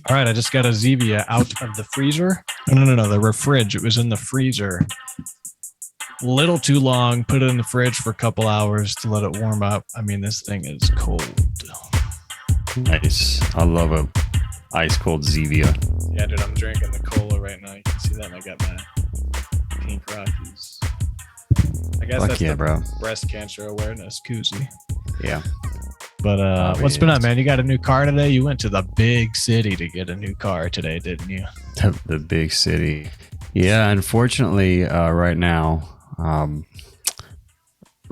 All right, I just got a Zevia out of the freezer. No, the fridge. It was in the freezer. Little too long. Put it in the fridge for a couple hours to let it warm up. I mean, this thing is cold. Nice. I love a ice cold Zevia. Yeah, dude, I'm drinking the cola right now. You can see that. And I got my Pink Rockies. I guess Fuck that's yeah, the bro. breast cancer awareness koozie. Yeah. But what's been up, man? You got a new car today? You went to the big city to get a new car today, didn't you? The big city. Yeah, unfortunately, right now,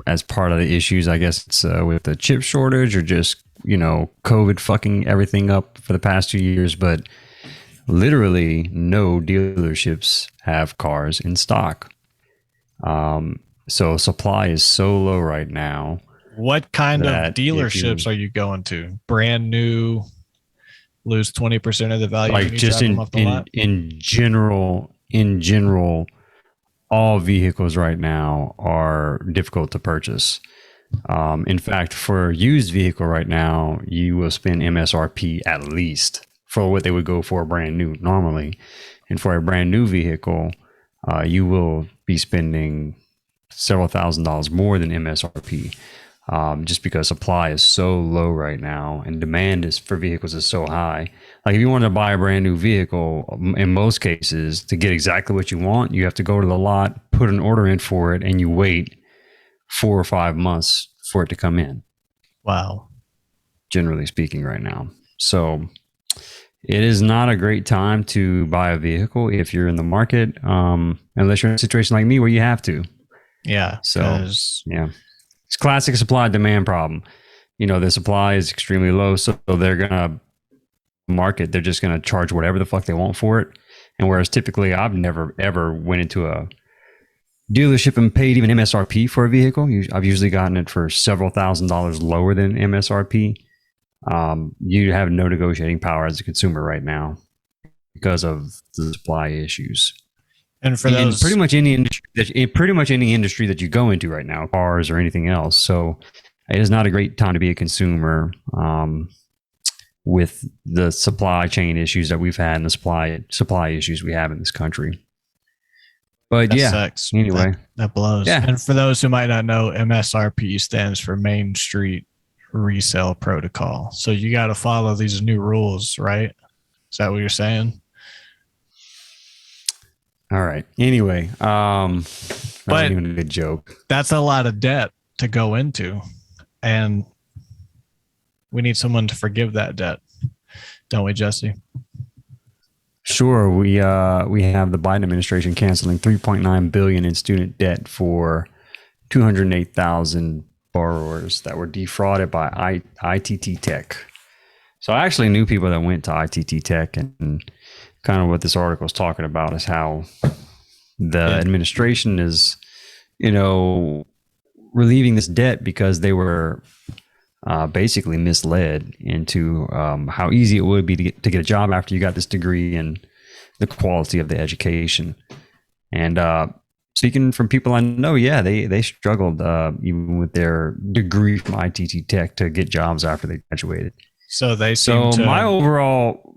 as part of the issues, I guess it's with the chip shortage or just, COVID fucking everything up for the past 2 years. But literally no dealerships have cars in stock. So supply is so low right now. What kind of dealerships are you going to? Brand new, lose 20% of the value. Like just in general, all vehicles right now are difficult to purchase. In fact, for a used vehicle right now, you will spend MSRP at least for what they would go for brand new normally. And for a brand new vehicle, you will be spending several $1,000s more than MSRP. Just because supply is so low right now and demand for vehicles is so high. Like if you want to buy a brand new vehicle, in most cases, to get exactly what you want, you have to go to the lot, put an order in for it, and you wait 4 or 5 months for it to come in. Wow. Generally speaking right now. So it is not a great time to buy a vehicle if you're in the market, unless you're in a situation like me where you have to. Yeah. So, yeah. It's classic supply demand problem. The supply is extremely low, so they're gonna market. They're just gonna charge whatever the fuck they want for it. And whereas typically I've never ever went into a dealership and paid even MSRP for a vehicle. I've usually gotten it for several $1,000s lower than MSRP. You have no negotiating power as a consumer right now because of the supply issues. And for those, pretty much any industry that you go into right now, cars or anything else. So it is not a great time to be a consumer with the supply chain issues that we've had and the supply issues we have in this country. But that yeah, sucks. Anyway, that blows. Yeah. And for those who might not know, MSRP stands for Main Street Resale Protocol. So you got to follow these new rules, right? Is that what you're saying? All right. Anyway, but not even a good joke. That's a lot of debt to go into, and we need someone to forgive that debt, don't we, Jesse? Sure. We have the Biden administration canceling $3.9 billion in student debt for 208,000 borrowers that were defrauded by ITT Tech. So I actually knew people that went to ITT Tech, and kind of what this article is talking about is how the administration is, relieving this debt because they were basically misled into how easy it would be to get a job after you got this degree and the quality of the education. And speaking from people I know, yeah, they struggled even with their degree from ITT Tech to get jobs after they graduated. So my overall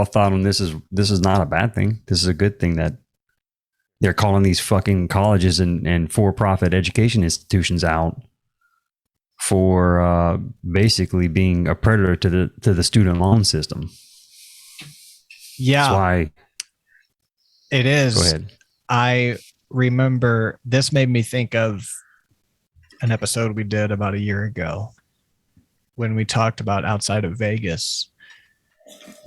thought on this is not a bad thing. This is a good thing that they're calling these fucking colleges and for-profit education institutions out for basically being a predator to the student loan system. Yeah, that's why it is. Go ahead. I remember this made me think of an episode we did about a year ago when we talked about outside of Vegas,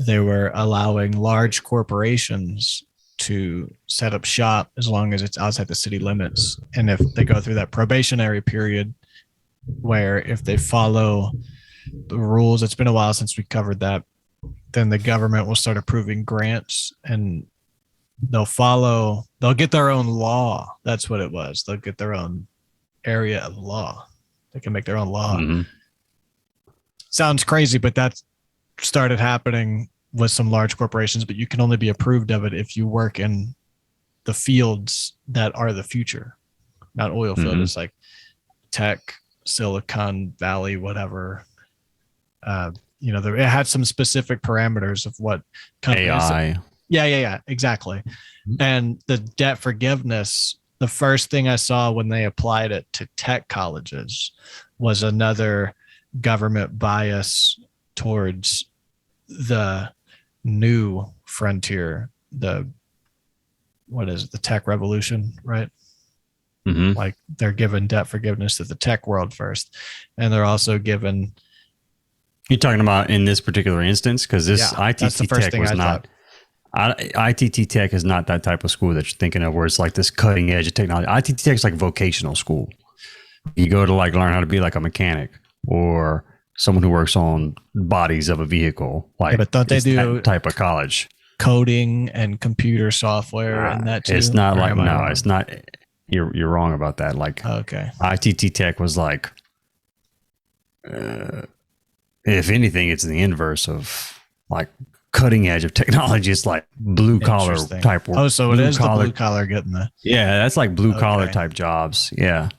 they were allowing large corporations to set up shop as long as it's outside the city limits. And if they go through that probationary period where if they follow the rules, it's been a while since we covered that, then the government will start approving grants and they'll get their own law. That's what it was. They'll get their own area of law. They can make their own law. Mm-hmm. Sounds crazy, but that started happening with some large corporations, but you can only be approved of it if you work in the fields that are the future, not oil field. Mm-hmm. It's like tech, Silicon Valley, whatever, it had some specific parameters of what companies. AI. Yeah, exactly. And the debt forgiveness, the first thing I saw when they applied it to tech colleges was another government bias towards the new frontier, the tech revolution, right? Mm-hmm. Like they're giving debt forgiveness to the tech world first, and they're also given. You're talking about in this particular instance, because this that's the ITT first Tech thing was I not. ITT Tech is not that type of school that you're thinking of, where it's like this cutting edge of technology. ITT Tech is like vocational school. You go to like learn how to be like a mechanic or someone who works on bodies of a vehicle. Like, but don't they do that type of college? Coding and computer software and that too? It's not like, no, it's not. You're wrong about that. Like, okay, ITT Tech was like, if anything, it's the inverse of like cutting edge of technology. It's like blue collar type work. Oh, so it is the blue collar getting the. Yeah, that's like blue collar type jobs. Yeah.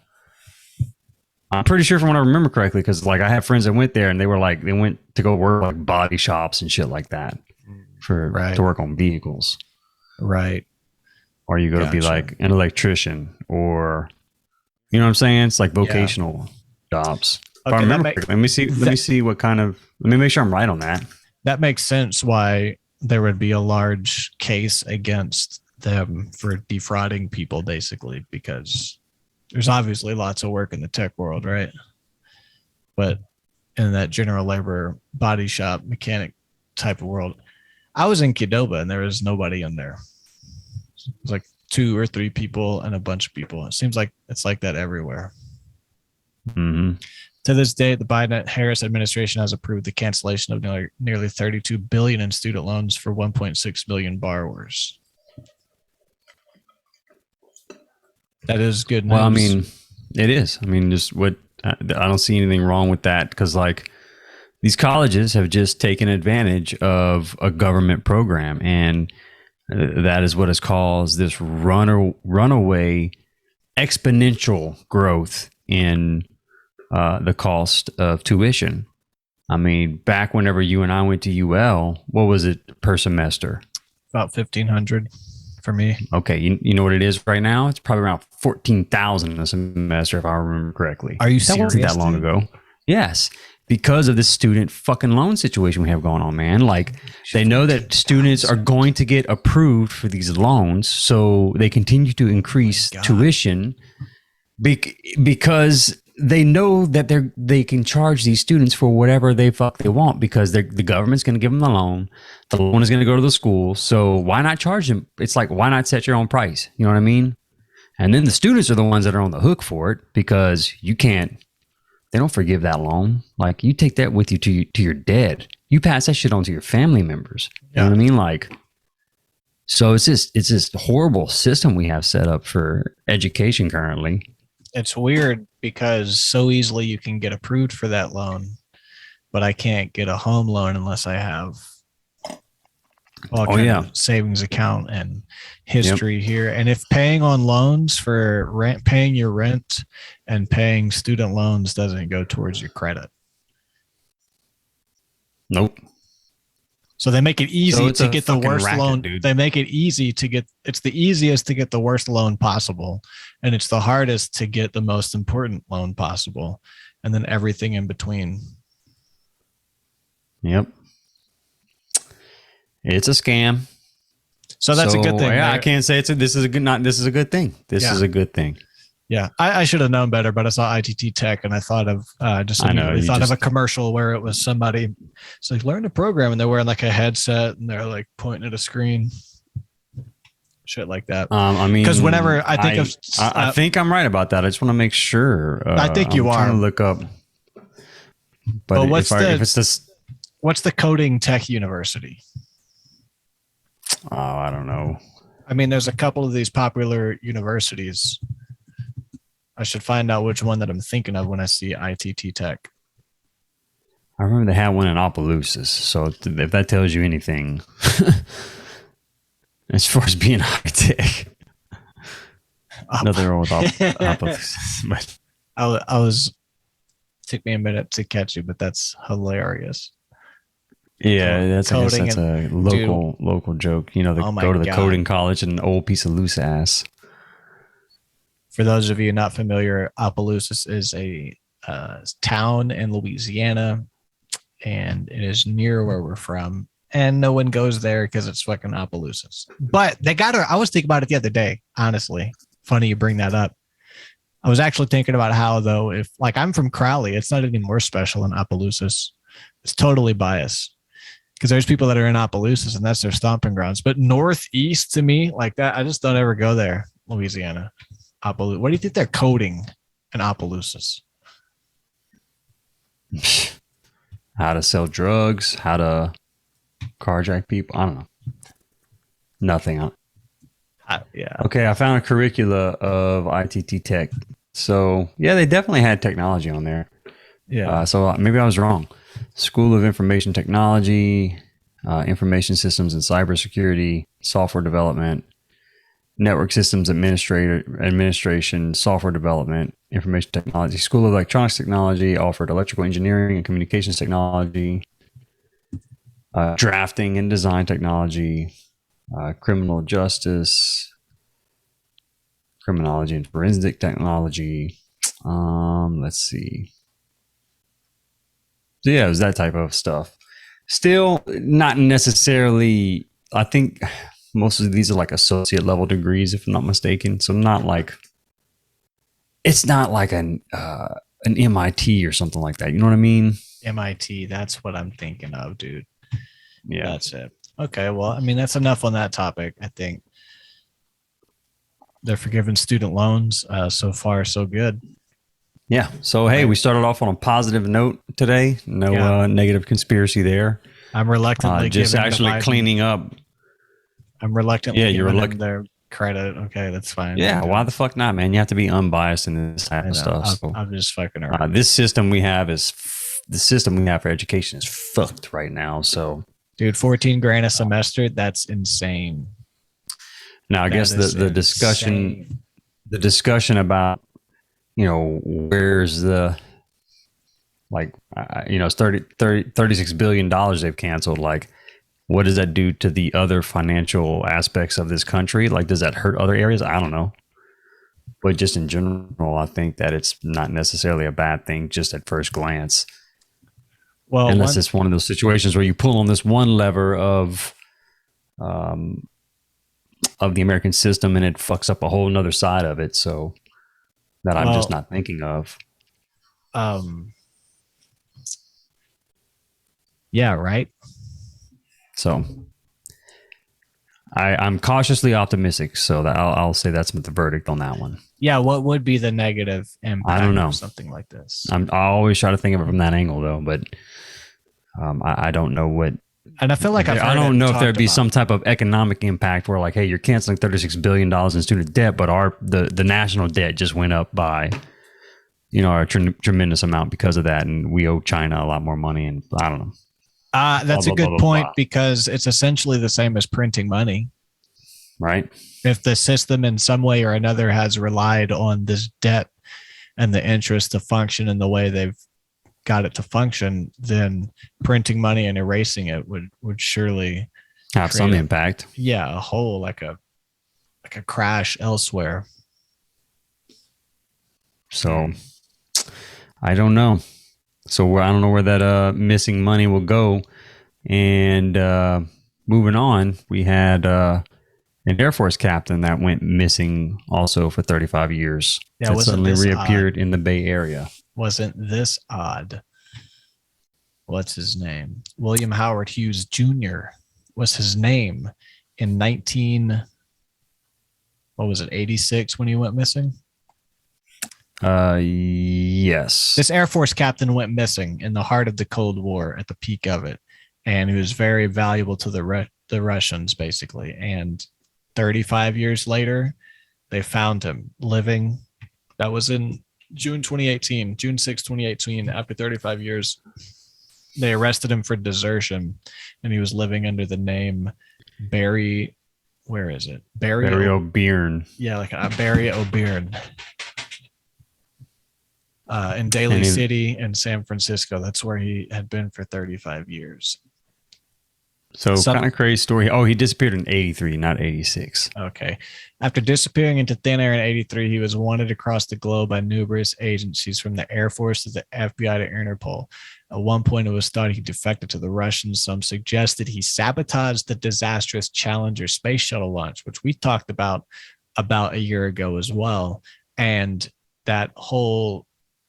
I'm pretty sure from what I remember correctly, because like I have friends that went there and they were like, they went to go work like body shops and shit like that to work on vehicles. Right. Or you go to be like an electrician, or, you know what I'm saying? It's like vocational jobs. Okay, if I remember let me see what kind of, let me make sure I'm right on that. That makes sense why there would be a large case against them for defrauding people, basically, because there's obviously lots of work in the tech world, right? But in that general labor body shop mechanic type of world, I was in Qdoba and there was nobody in there. It was like 2 or 3 people and a bunch of people. It seems like it's like that everywhere. Mm-hmm. To this day, the Biden-Harris administration has approved the cancellation of nearly $32 billion in student loans for 1.6 million borrowers. That is good news. Well, I mean, it is. I mean, just what I don't see anything wrong with that, because like these colleges have just taken advantage of a government program, and that is what has caused this runaway exponential growth in the cost of tuition. I mean, back whenever you and I went to UL, what was it per semester? About $1,500 for me. Okay, you know what it is right now? It's probably around $14,000 a semester, if I remember correctly. Are you that serious? Wasn't that long ago? Yes, because of this student fucking loan situation we have going on, man. Like, they know that students are going to get approved for these loans, so they continue to increase tuition because they know that they can charge these students for whatever they want, because the government's going to give them the loan. The loan is going to go to the school. So why not charge them? It's like, why not set your own price? You know what I mean? And then the students are the ones that are on the hook for it, because they don't forgive that loan. Like, you take that with you to your dead. You pass that shit on to your family members. You know what I mean? Like, so it's this horrible system we have set up for education currently. It's weird because so easily you can get approved for that loan, but I can't get a home loan unless I have of savings account and history here. And if paying on loans for rent, paying your rent and paying student loans doesn't go towards your credit. Nope. So they make it easy to get the worst loan. Dude. They make it easy to get, it's the easiest to get the worst loan possible. And it's the hardest to get the most important loan possible. And then everything in between. Yep. It's a scam. So that's a good thing. Yeah, I can't say this is a good thing. This is a good thing. Yeah, I should have known better, but I saw ITT Tech and I thought of of a commercial where it was somebody. It's like, learn the program, and they're wearing like a headset and they're like pointing at a screen, shit like that. I mean, because whenever I think I'm right about that. I just want to make sure. I think you are. Trying to look up. But what's the coding tech university? Oh, I don't know. I mean, there's a couple of these popular universities. I should find out which one that I'm thinking of when I see ITT Tech. I remember they had one in Opelousas. So if that tells you anything, as far as being high tech, nothing wrong with Opelousas. But took me a minute to catch you, but that's hilarious. Yeah, that's I guess Coding that's a and dude, local joke. You know, oh my go to the God. coding college and an old piece of loose ass. For those of you not familiar, Opelousas is a town in Louisiana, and it is near where we're from. And no one goes there because it's fucking Opelousas. But they got her. I was thinking about it the other day, honestly. Funny you bring that up. I was actually thinking about how, though, if like I'm from Crowley, it's not any more special than Opelousas. It's totally biased because there's people that are in Opelousas and that's their stomping grounds. But Northeast to me, like that, I just don't ever go there, Louisiana. What do you think they're coding in Opelousas? How to sell drugs, how to carjack people. I don't know. Nothing. Yeah. Okay, I found a curricula of ITT Tech. So, yeah, they definitely had technology on there. Yeah. So maybe I was wrong. School of Information Technology, Information Systems and Cybersecurity, Software Development, Network Systems Administration, Software Development, Information Technology, School of Electronics Technology, offered Electrical Engineering and Communications Technology, Drafting and Design Technology, Criminal Justice, Criminology and Forensic Technology. Let's see. So yeah, it was that type of stuff. Still not necessarily, I think most of these are like associate level degrees, if I'm not mistaken. So not like, it's not like an MIT or something like that. You know what I mean? MIT, that's what I'm thinking of, dude. Yeah. That's it. Okay, well, I mean, that's enough on that topic. I think they're forgiving student loans. So far, so good. Yeah. So, hey, we started off on a positive note today. No negative conspiracy there. I'm reluctantly just actually cleaning up. I'm reluctantly giving them their credit. Okay, that's fine. Yeah, why the fuck not, man? You have to be unbiased in this type of stuff. I'm just fucking around. This system we have for education is fucked right now. So, dude, 14 grand a semester, that's insane. Now, I guess the discussion about, you know, where's the, like, you know, it's $36 billion they've canceled. Like, what does that do to the other financial aspects of this country? Like, does that hurt other areas? I don't know. But just in general, I think that it's not necessarily a bad thing just at first glance. Well, unless it's one of those situations where you pull on this one lever of the American system and it fucks up a whole nother side of it. So that I'm just not thinking of. Yeah, right. So I'm cautiously optimistic. So that I'll say that's the verdict on that one. Yeah, what would be the negative impact I don't know. of something like this? I always try to think of it from that angle, though, but I don't know what. And I feel like I don't know if there'd be some type of economic impact where, like, hey, you're canceling $36 billion in student debt, but the national debt just went up by, you know, a tremendous amount because of that, and we owe China a lot more money, and I don't know. That's a good point because it's essentially the same as printing money. Right. If the system in some way or another has relied on this debt and the interest to function in the way they've got it to function, then printing money and erasing it would surely have some impact. Yeah, a whole like a crash elsewhere. So I don't know. So I don't know where that missing money will go. And moving on, we had an Air Force captain that went missing also for 35 years. Yeah, that suddenly reappeared in the Bay Area. Wasn't this odd? What's his name? William Howard Hughes Jr. was his name in 86 when he went missing? Yes. This Air Force captain went missing in the heart of the Cold War at the peak of it. And he was very valuable to the Russians, basically. And 35 years later, they found him living. That was in June 2018, June 6, 2018. After 35 years, they arrested him for desertion. And he was living under the name Barry. Where is it? Barry O'Byrne. Yeah, like Barry O'Byrne. In Daly City and San Francisco. That's where he had been for 35 years. So kind of crazy story. Oh, he disappeared in 83, not 86. Okay. After disappearing into thin air in 83, he was wanted across the globe by numerous agencies from the Air Force to the FBI to Interpol. At one point, it was thought he defected to the Russians. Some suggested he sabotaged the disastrous Challenger space shuttle launch, which we talked about a year ago as well. And that whole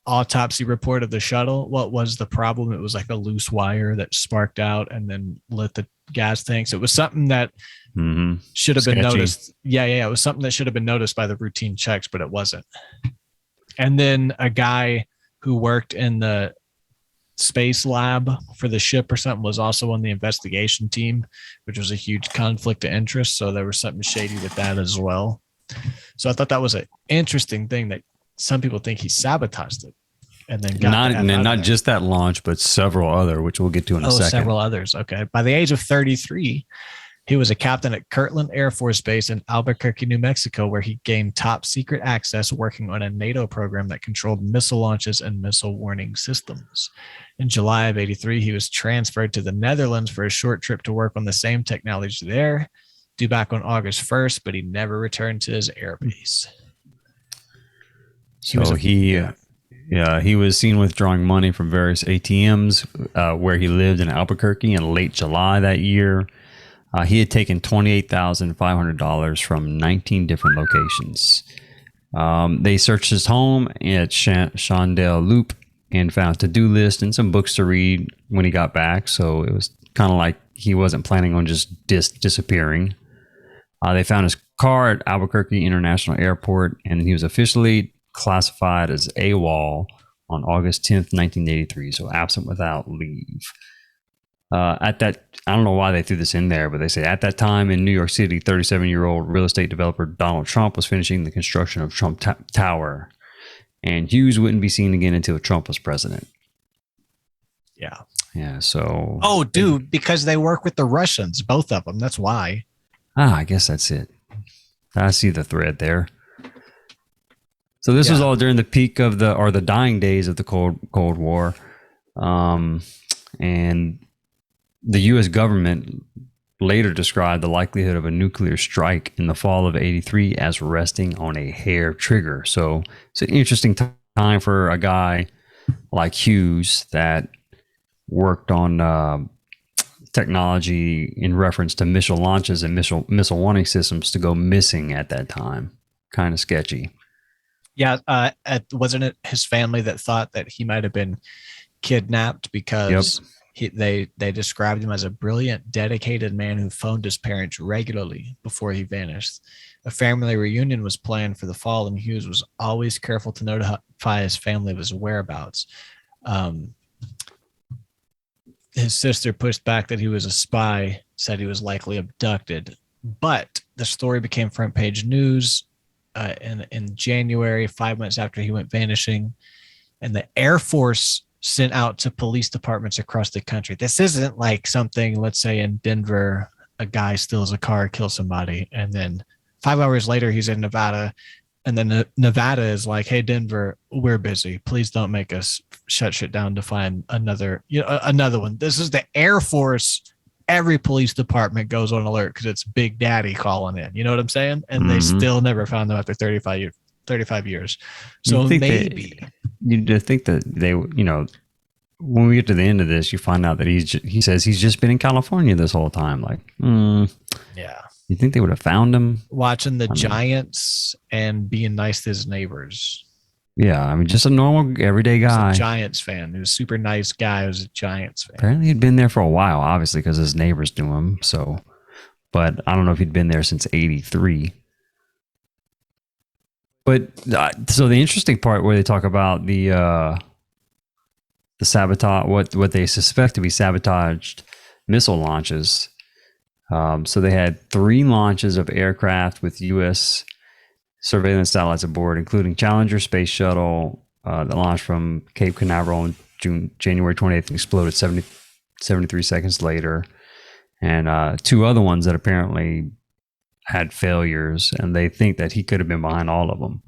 autopsy report of the shuttle, what was the problem? It was like a loose wire that sparked out and then lit the gas tanks. It was something that should have been noticed. Yeah, it was something that should have been noticed by the routine checks, but it wasn't. And then a guy who worked in the space lab for the ship or something was also on the investigation team, which was a huge conflict of interest. So there was something shady with that as well. So I thought that was an interesting thing that some people think he sabotaged it and then got not just that launch, but several other, which we'll get to in a second. Several others. Okay. By the age of 33, he was a captain at Kirtland Air Force Base in Albuquerque, New Mexico, where he gained top secret access working on a NATO program that controlled missile launches and missile warning systems. In July of 83, he was transferred to the Netherlands for a short trip to work on the same technology there, due back on August 1st, but he never returned to his airbase. He was seen withdrawing money from various ATMs where he lived in Albuquerque in late July that year. He had taken $28,500 from 19 different locations. They searched his home at Chandel Loop and found a to-do list and some books to read when he got back. So it was kind of like he wasn't planning on just disappearing. They found his car at Albuquerque International Airport, and he was officially classified as AWOL on August 10th, 1983, so absent without leave. I don't know why they threw this in there, but they say at that time in New York City, 37-year-old real estate developer Donald Trump was finishing the construction of Trump Tower, and Hughes wouldn't be seen again until Trump was president. Yeah. So. Oh, dude, because they work with the Russians, both of them. That's why. I guess that's it. I see the thread there. So this was all during the peak of the dying days of the Cold War. And the U.S. government later described the likelihood of a nuclear strike in the fall of 83 as resting on a hair trigger. So it's an interesting time for a guy like Hughes that worked on technology in reference to missile launches and missile warning systems to go missing at that time. Kind of sketchy. Yeah, wasn't it his family that thought that he might have been kidnapped because they described him as a brilliant, dedicated man who phoned his parents regularly before he vanished. A family reunion was planned for the fall, and Hughes was always careful to notify his family of his whereabouts. His sister pushed back that he was a spy, said he was likely abducted, but the story became front page news in January, 5 months after he went vanishing, and the Air Force sent out to police departments across the country. This isn't like something, let's say in Denver, a guy steals a car, kills somebody, and then 5 hours later he's in Nevada, and then Nevada is like, hey, Denver, we're busy. Please don't make us shut shit down to find another one. This is the Air Force. Every police department goes on alert because it's Big Daddy calling in. You know what I'm saying? And they still never found them after 35 years. So maybe you think that they, when we get to the end of this, you find out that he says he's just been in California this whole time. Like, yeah. You think they would have found him watching the Giants and being nice to his neighbors? Yeah, I mean, just a normal, everyday guy. He was a Giants fan. He was a super nice guy. He was a Giants fan. Apparently, he'd been there for a while, obviously, because his neighbors knew him. So, but I don't know if he'd been there since '83. But so the interesting part where they talk about the sabotage, what they suspect to be sabotaged missile launches. So they had 3 launches of aircraft with U.S. surveillance satellites aboard, including Challenger space shuttle that launched from Cape Canaveral on January 28th and exploded 73 seconds later, and 2 other ones that apparently had failures, and they think that he could have been behind all of them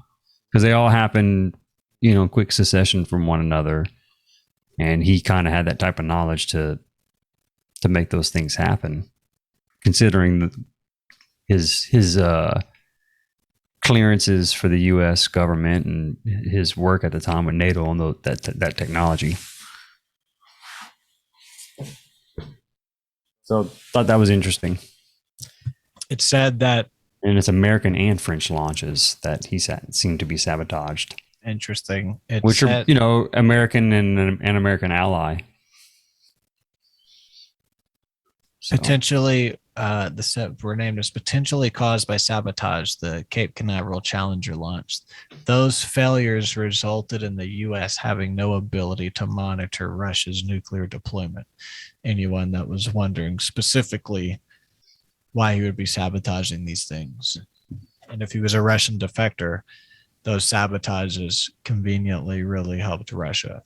because they all happened, in quick succession from one another, and he kind of had that type of knowledge to to make those things happen, considering his clearances for the U.S. government and his work at the time with NATO on that technology. So thought that was interesting. It said that, and it's American and French launches that he seemed to be sabotaged. Interesting. Which are, American and an American ally. So. Potentially, the name is potentially caused by sabotage. The Cape Canaveral Challenger launch. Those failures resulted in the U.S. having no ability to monitor Russia's nuclear deployment. Anyone that was wondering specifically why he would be sabotaging these things, and if he was a Russian defector, those sabotages conveniently really helped Russia.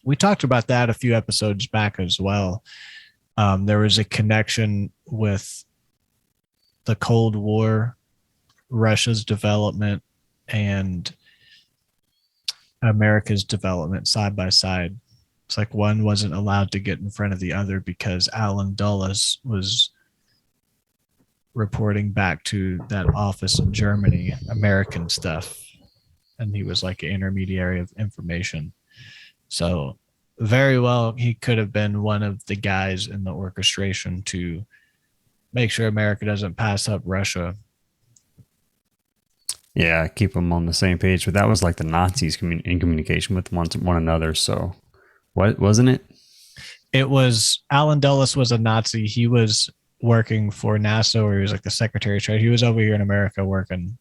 We talked about that a few episodes back as well. There was a connection with the Cold War, Russia's development, and America's development side by side. It's like one wasn't allowed to get in front of the other because Alan Dulles was reporting back to that office in Germany, American stuff. And he was like an intermediary of information. So very well, he could have been one of the guys in the orchestration to make sure America doesn't pass up Russia. Yeah, keep them on the same page. But that was like the Nazis in communication with one another. So what wasn't it? It was Alan Dulles was a Nazi. He was working for NASA, or he was like the Secretary of Trade. He was over here in America working.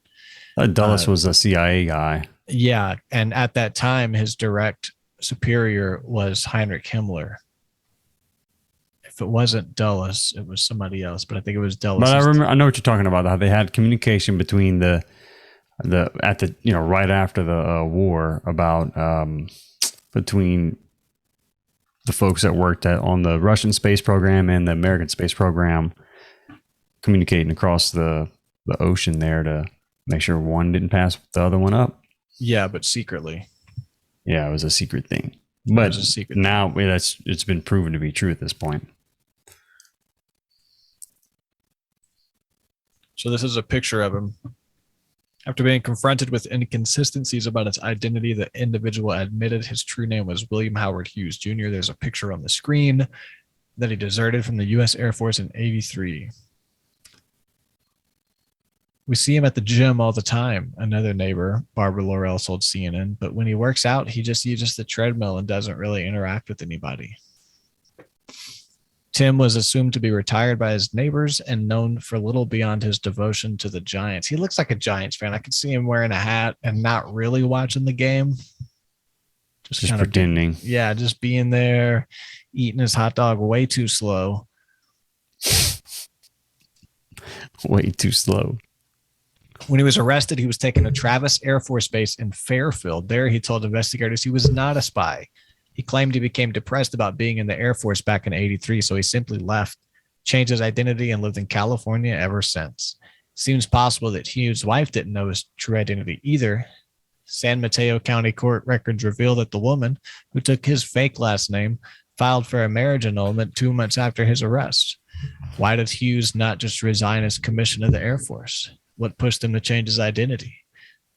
Dulles was a CIA guy. Yeah, and at that time, his direct superior was Heinrich Himmler. If it wasn't Dulles, it was somebody else, but I think it was Dulles. But I know what you're talking about. How they had communication between the right after the war about between the folks that worked on the Russian space program and the American space program, communicating across the ocean there to make sure one didn't pass the other one up. Yeah, but secretly. Yeah, it was a secret thing. But now it's been proven to be true at this point. So this is a picture of him. After being confronted with inconsistencies about his identity, the individual admitted his true name was William Howard Hughes Jr. There's a picture on the screen that he deserted from the U.S. Air Force in '83. We see him at the gym all the time. Another neighbor, Barbara Laurel, told CNN, but when he works out, he just uses the treadmill and doesn't really interact with anybody. Tim was assumed to be retired by his neighbors and known for little beyond his devotion to the Giants. He looks like a Giants fan. I could see him wearing a hat and not really watching the game. Just kind pretending. Just being there, eating his hot dog way too slow. Way too slow. When he was arrested, he was taken to Travis Air Force Base in Fairfield. There, he told investigators he was not a spy. He claimed he became depressed about being in the Air Force back in '83, so he simply left, changed his identity, and lived in California ever since. Seems possible that Hughes' wife didn't know his true identity either. San Mateo County Court records reveal that the woman, who took his fake last name, filed for a marriage annulment 2 months after his arrest. Why did Hughes not just resign his commission of the Air Force? What pushed him to change his identity?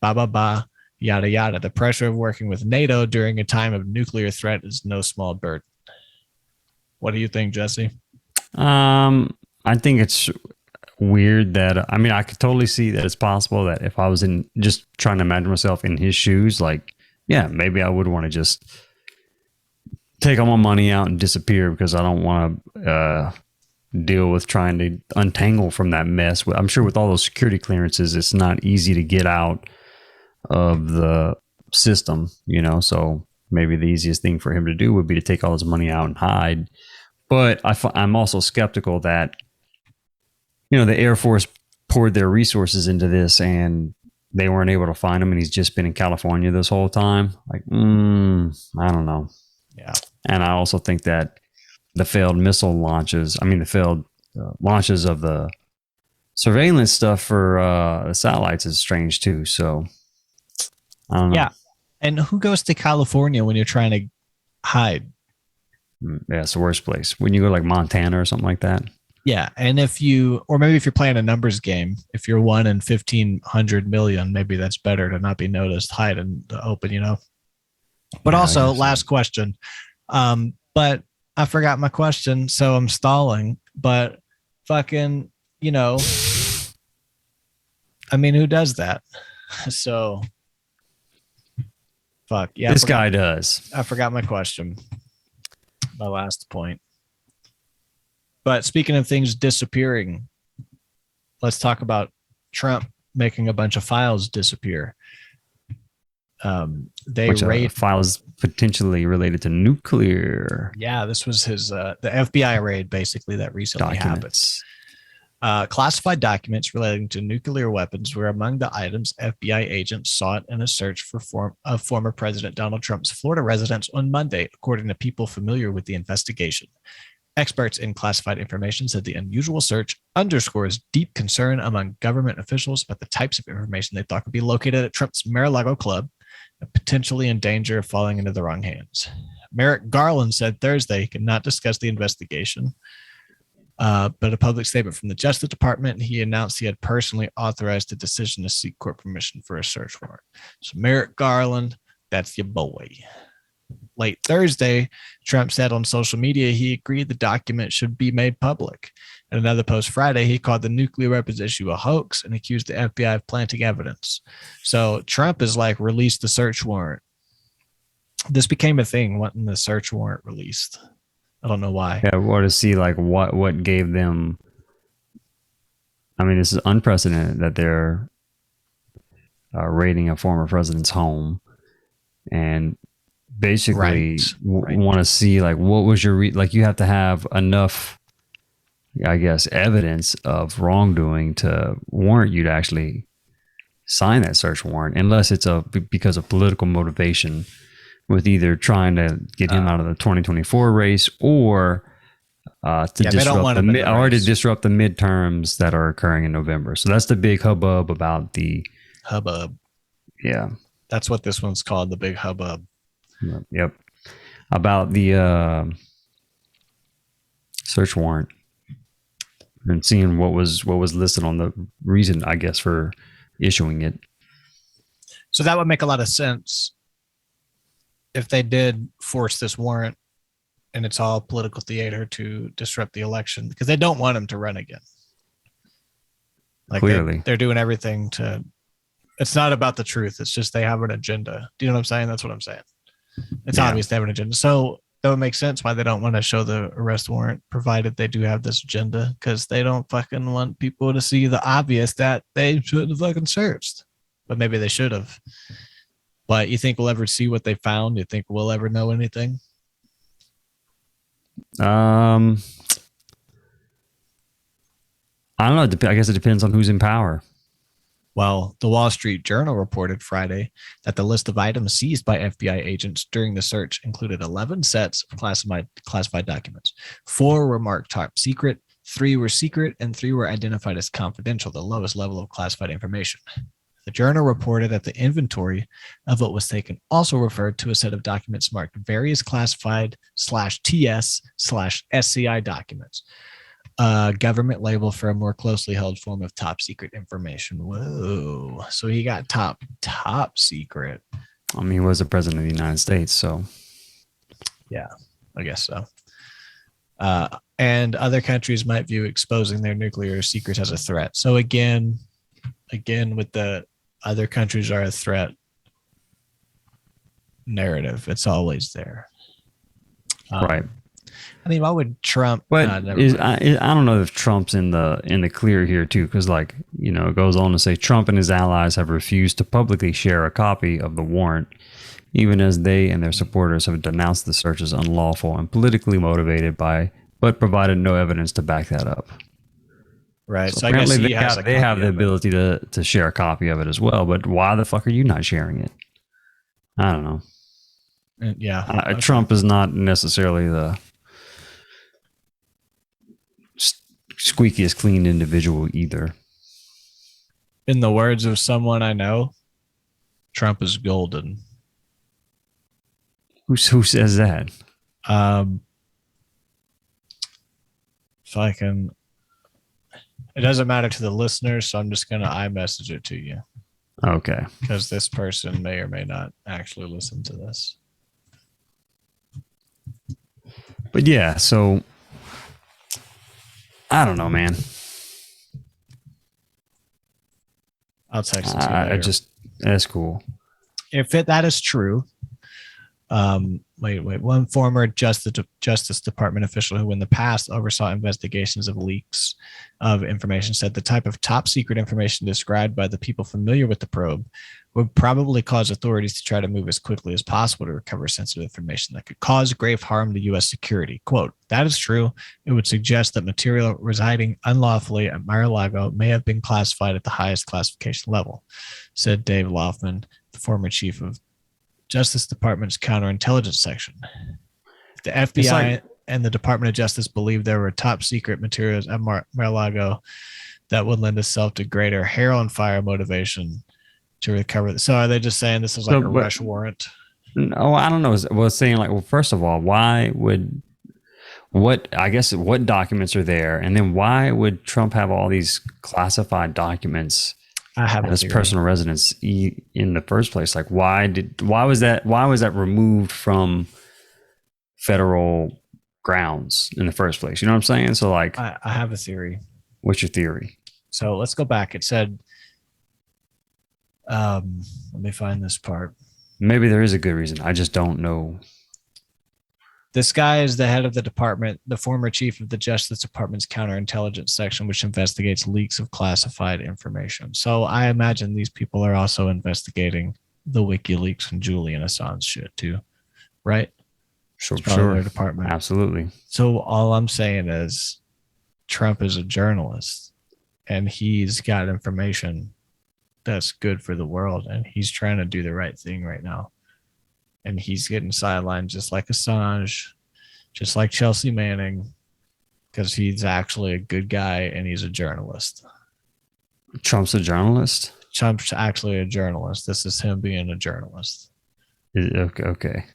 Yada, yada. The pressure of working with NATO during a time of nuclear threat is no small burden. What do you think, Jesse? I think it's weird that, I could totally see that it's possible that if I was just trying to imagine myself in his shoes, like, yeah, maybe I would want to just take all my money out and disappear because I don't want to deal with trying to untangle from that mess. I'm sure with all those security clearances, it's not easy to get out of the system, so maybe the easiest thing for him to do would be to take all his money out and hide. But I'm also skeptical that, the Air Force poured their resources into this and they weren't able to find him and he's just been in California this whole time. Like, I don't know. Yeah. And I also think that the failed missile launches, the failed launches of the surveillance stuff for the satellites is strange too. So I don't know. Yeah. And who goes to California when you're trying to hide? Yeah, it's the worst place. When you go like Montana or something like that. Yeah, and if you, or maybe if you're playing a numbers game, if you're 1 in 1,500 million, maybe that's better to not be noticed, hide in the open, you know. But Yeah, also, last question. But I forgot my question, so I'm stalling. But fucking, you know, I mean, who does that? So, fuck yeah. This guy does. I forgot my question. My last point. But speaking of things disappearing, let's talk about Trump making a bunch of files disappear. Files potentially related to nuclear. Yeah, this was his the FBI raid basically that recently happened. Classified documents relating to nuclear weapons were among the items FBI agents sought in a search for former President Donald Trump's Florida residence on Monday, according to people familiar with the investigation. Experts in classified information said the unusual search underscores deep concern among government officials about the types of information they thought could be located at Trump's Mar-A-Lago club and potentially in danger of falling into the wrong hands. Merrick Garland said Thursday he could not discuss the investigation, but a public statement from the Justice Department, he announced he had personally authorized the decision to seek court permission for a search warrant. So Merrick Garland, that's your boy. Late Thursday, Trump said on social media he agreed the document should be made public. In another post Friday, he called the nuclear weapons issue a hoax and accused the FBI of planting evidence. So Trump has like released the search warrant. This became a thing, wanting the search warrant released. I don't know why. Yeah, we want to see like what gave them. I mean, this is unprecedented that they're raiding a former president's home, and basically want to see like what was your like. You have to have enough, I guess, evidence of wrongdoing to warrant you to actually sign that search warrant, unless it's because of political motivation, with either trying to get him out of the 2024 race or to disrupt the midterms that are occurring in November. So that's the big hubbub about the hubbub. Yeah, that's what this one's called, the big hubbub. Yep. About the search warrant and seeing what was listed on the reason, I guess, for issuing it. So that would make a lot of sense if they did force this warrant and it's all political theater to disrupt the election, because they don't want him to run again. Like clearly they're doing everything to, it's not about the truth. It's just they have an agenda. Do you know what I'm saying? That's what I'm saying. It's obvious they have an agenda. So that would make sense why they don't want to show the arrest warrant, provided they do have this agenda, because they don't fucking want people to see the obvious that they shouldn't have fucking searched. But maybe they should have. But you think we'll ever see what they found? You think we'll ever know anything? I don't know. I guess it depends on who's in power. Well, the Wall Street Journal reported Friday that the list of items seized by FBI agents during the search included 11 sets of classified documents. 4 were marked top secret, 3 were secret, and 3 were identified as confidential, the lowest level of classified information. The journal reported that the inventory of what was taken also referred to a set of documents marked various classified /TS/SCI documents. Government label for a more closely held form of top secret information. Whoa. So he got top secret. I mean, he was the president of the United States, so. Yeah, I guess so. And other countries might view exposing their nuclear secrets as a threat. So again, with the other countries are a threat narrative, it's always there. Right. I mean, why would Trump? But I don't know if Trump's in the clear here too, because like, you know, it goes on to say Trump and his allies have refused to publicly share a copy of the warrant, even as they and their supporters have denounced the search as unlawful and politically motivated but provided no evidence to back that up. Right. So I guess they have the ability to share a copy of it as well. But why the fuck are you not sharing it? I don't know. Yeah. Okay. Trump is not necessarily the squeakiest clean individual either. In the words of someone I know, Trump is golden. Who says that? if I can. It doesn't matter to the listeners, so I'm just going to iMessage it to you. Okay. Because this person may or may not actually listen to this. But yeah, so I don't know, man. I'll text it to you later. That's cool. If that is true, one former Justice Department official who in the past oversaw investigations of leaks of information said the type of top secret information described by the people familiar with the probe would probably cause authorities to try to move as quickly as possible to recover sensitive information that could cause grave harm to U.S. security. Quote, that is true. It would suggest that material residing unlawfully at Mar-A-Lago may have been classified at the highest classification level, said Dave Loffman, the former chief of Justice Department's counterintelligence section. The FBI and the Department of Justice believe there were top secret materials at Mar-a-Lago that would lend itself to greater hair on fire motivation to recover. So are they just saying this is like a rush warrant? No, I don't know. Well, saying like, well, first of all, what documents are there? And then why would Trump have all these classified documents? I have his personal residence in the first place. Like, why was that removed from federal grounds in the first place? You know what I'm saying? So like, I have a theory. What's your theory? So let's go back. It said, let me find this part. Maybe there is a good reason. I just don't know. This guy is the head of the department, the former chief of the Justice Department's counterintelligence section, which investigates leaks of classified information. So I imagine these people are also investigating the WikiLeaks and Julian Assange shit too, right? Sure. Their department. Absolutely. So all I'm saying is Trump is a journalist and he's got information that's good for the world and he's trying to do the right thing right now. And he's getting sidelined just like Assange, just like Chelsea Manning, because he's actually a good guy and he's a journalist. Trump's a journalist? Trump's actually a journalist. This is him being a journalist. Okay.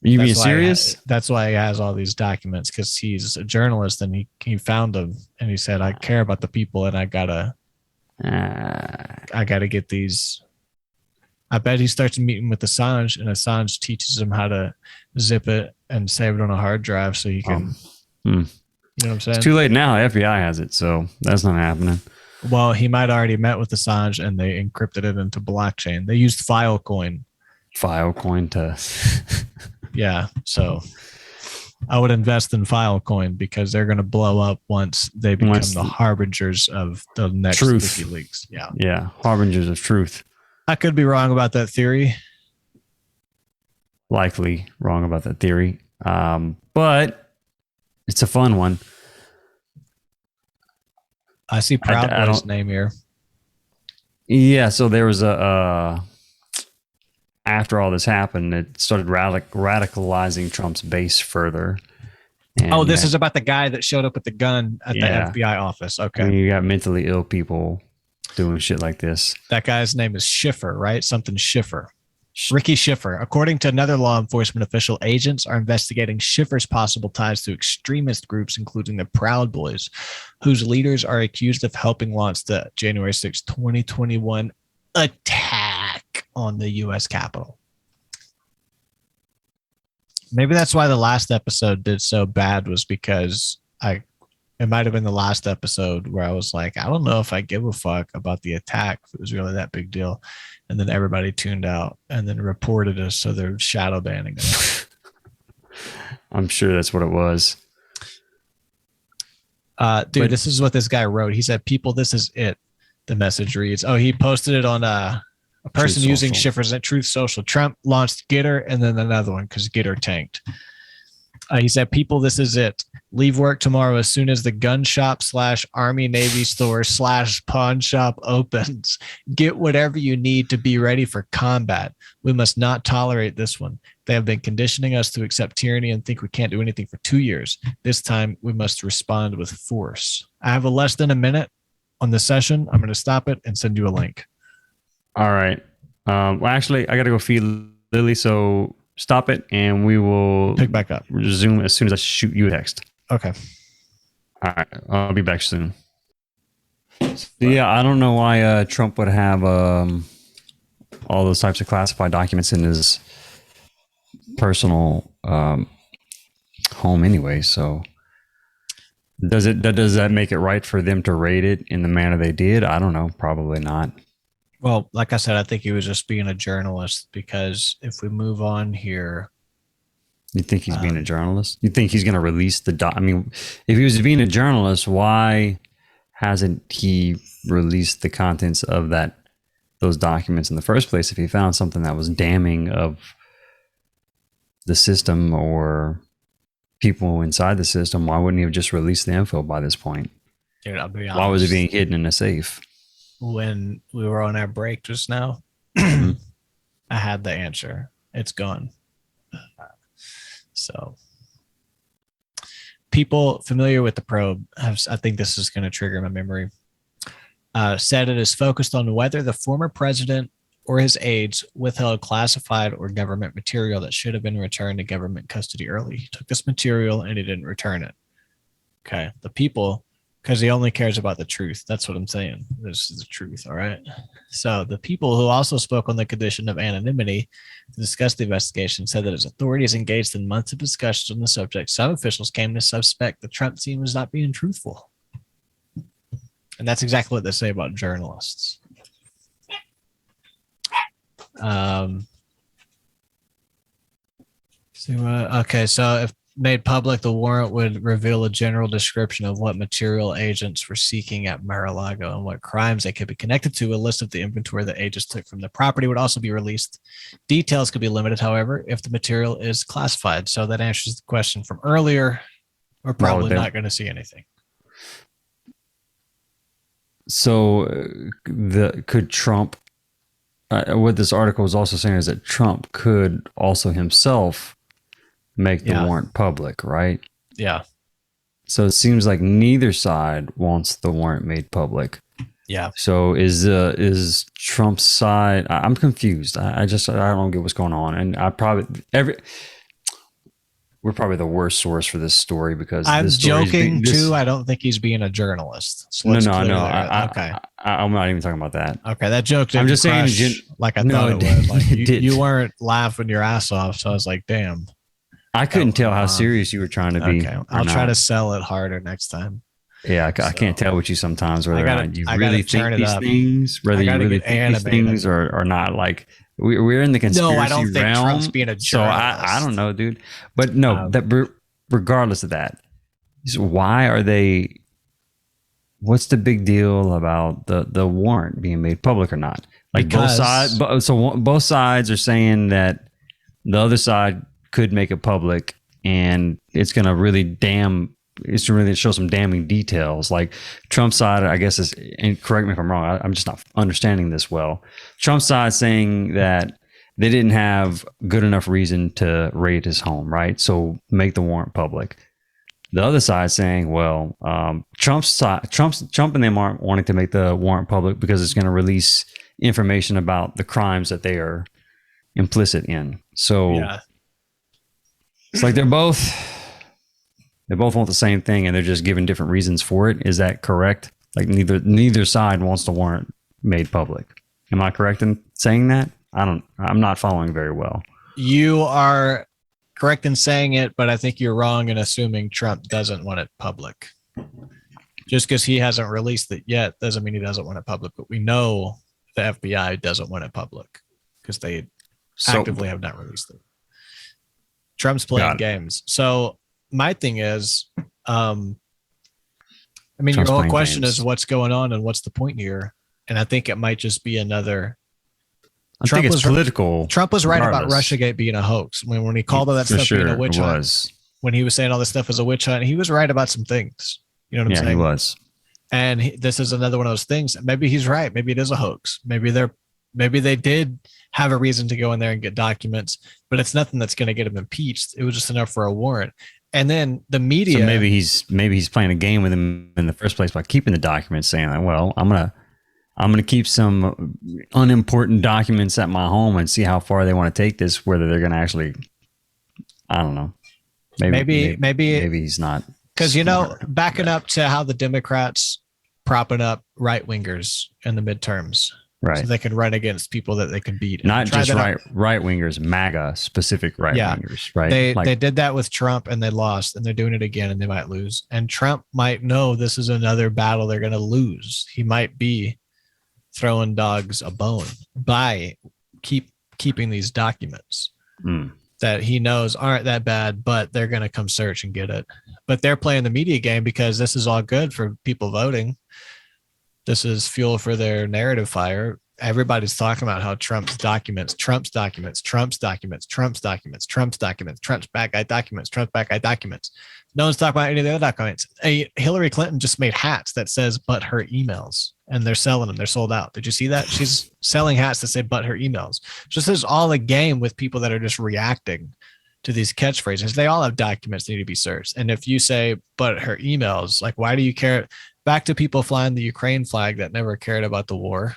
You being serious? That's why he has all these documents, because he's a journalist and he found them and he said, I care about the people and I gotta get these. I bet he starts meeting with Assange and Assange teaches him how to zip it and save it on a hard drive so he can, you know what I'm saying? It's too late now. The FBI has it, so that's not happening. Well, he might already met with Assange and they encrypted it into blockchain. They used Filecoin. Filecoin to... Yeah, so I would invest in Filecoin because they're going to blow up once they become the harbingers of the next WikiLeaks. Yeah, harbingers of truth. I could be wrong about that theory. Likely wrong about that theory. But it's a fun one. I see Proud Boy's name here. Yeah, so there was after all this happened, it started radicalizing Trump's base further. And this is about the guy that showed up with the gun at the FBI office. Okay. And you got mentally ill people doing shit like this. That guy's name is Schiffer, right? Something Schiffer. Ricky Schiffer. According to another law enforcement official, agents are investigating Schiffer's possible ties to extremist groups, including the Proud Boys, whose leaders are accused of helping launch the January 6, 2021 attack on the U.S. Capitol. Maybe that's why the last episode did so bad, was because it might have been the last episode where I was like, I don't know if I give a fuck about the attack, if it was really that big deal. And then everybody tuned out and then reported us, so they're shadow banning us. I'm sure that's what it was. This is what this guy wrote. He said, people, this is it. The message reads, he posted it on a person Truth using Social. Schiffer's at Truth Social. Trump launched Gitter and then another one because Gitter tanked. He said, people, this is it. Leave work tomorrow as soon as the gun shop / Army Navy store / pawn shop opens. Get whatever you need to be ready for combat. We must not tolerate this one. They have been conditioning us to accept tyranny and think we can't do anything for 2 years. This time we must respond with force. I have less than a minute on the session. I'm going to stop it and send you a link. All right. Well, actually, I got to go feed Lily. So stop it, and we will Pick back up. resume as soon as I shoot you a text. Okay. All right, I'll be back soon. So, yeah, I don't know why Trump would have all those types of classified documents in his personal home anyway. So does that make it right for them to raid it in the manner they did? I don't know. Probably not. Well, like I said, I think he was just being a journalist, because if we move on here. You think he's being a journalist? You think he's going to release the I mean, if he was being a journalist, why hasn't he released the contents of those documents in the first place? If he found something that was damning of the system or people inside the system, why wouldn't he have just released the info by this point? Dude, I'll be honest. Why was it being hidden in a safe? When we were on our break just now, Mm-hmm. I had the answer. It's gone. So people familiar with the probe I think this is going to trigger my memory, said it is focused on whether the former president or his aides withheld classified or government material that should have been returned to government custody early. He took this material and he didn't return it. Okay. The people, because he only cares about the truth. That's what I'm saying. This is the truth. All right. So the people who also spoke on the condition of anonymity to discuss the investigation said that as authorities engaged in months of discussions on the subject, some officials came to suspect the Trump team was not being truthful. And that's exactly what they say about journalists. Okay, so if made public, the warrant would reveal a general description of what material agents were seeking at Mar-A-Lago and what crimes they could be connected to. A list of the inventory that agents took from the property would also be released. Details could be limited, however, if the material is classified. So that answers the question from earlier. We're probably not going to see anything. So could Trump, what this article is also saying is that Trump could also himself make the warrant public, right? Yeah. So it seems like neither side wants the warrant made public. Yeah. So is Trump's side? I'm confused. I don't get what's going on, and we're probably the worst source for this story because I'm joking too. I don't think he's being a journalist. So no. Okay. I'm not even talking about that. Okay, that joke didn't I'm just saying, like I thought it would. Like you weren't laughing your ass off, so I was like, damn. I couldn't tell how serious you were trying to be. Okay, I'll try to sell it harder next time. Yeah, I can't tell with you sometimes whether or not you really think these things, whether you really think these things or not. Like we're in the conspiracy realm. No, I don't think Trump's being a journalist. So I don't know, dude. But no, regardless of that, why are they? What's the big deal about the warrant being made public or not? Like both sides. Both sides are saying that the other side could make it public, and it's going to really show some damning details. Like Trump's side, I guess, is, and correct me if I'm wrong, I'm just not understanding this well. Trump's side saying that they didn't have good enough reason to raid his home, right? So make the warrant public. The other side saying, well, Trump and them aren't wanting to make the warrant public because it's going to release information about the crimes that they are implicit in. So it's like they both want the same thing, and they're just giving different reasons for it. Is that correct? Like neither side wants the warrant made public. Am I correct in saying that? I'm not following very well. You are correct in saying it, but I think you're wrong in assuming Trump doesn't want it public. Just because he hasn't released it yet doesn't mean he doesn't want it public. But we know the FBI doesn't want it public because they actively have not released it. Trump's playing games. So my thing is, your whole question is what's going on and what's the point here? And I think it might just be another. I think it's political. Trump was right about Russiagate being a hoax. When he called all that stuff being a witch hunt, when he was saying all this stuff was a witch hunt, he was right about some things. You know what I'm saying? Yeah, he was. And this is another one of those things. Maybe he's right. Maybe it is a hoax. Maybe they did have a reason to go in there and get documents, but it's nothing that's going to get him impeached. It was just enough for a warrant. And then the media. So maybe he's playing a game with him in the first place by keeping the documents, saying that, well, I'm gonna I'm going to keep some unimportant documents at my home and see how far they want to take this, whether they're going to actually, I don't know. Maybe he's not. Because, backing up to how the Democrats propping up right wingers in the midterms. Right. So they can run against people that they can beat. Not just right wingers, MAGA specific right wingers, right? They did that with Trump and they lost, and they're doing it again and they might lose. And Trump might know this is another battle they're going to lose. He might be throwing dogs a bone by keeping these documents that he knows aren't that bad, but they're going to come search and get it. But they're playing the media game because this is all good for people voting. This is fuel for their narrative fire. Everybody's talking about how Trump's documents, Trump's bad guy documents. No one's talking about any of the other documents. Hillary Clinton just made hats that says "but her emails," and they're selling them. They're sold out. Did you see that? She's selling hats that say "but her emails." Just as all a game with people that are just reacting to these catchphrases. They all have documents that need to be searched. And if you say "but her emails," like, why do you care? Back to people flying the Ukraine flag that never cared about the war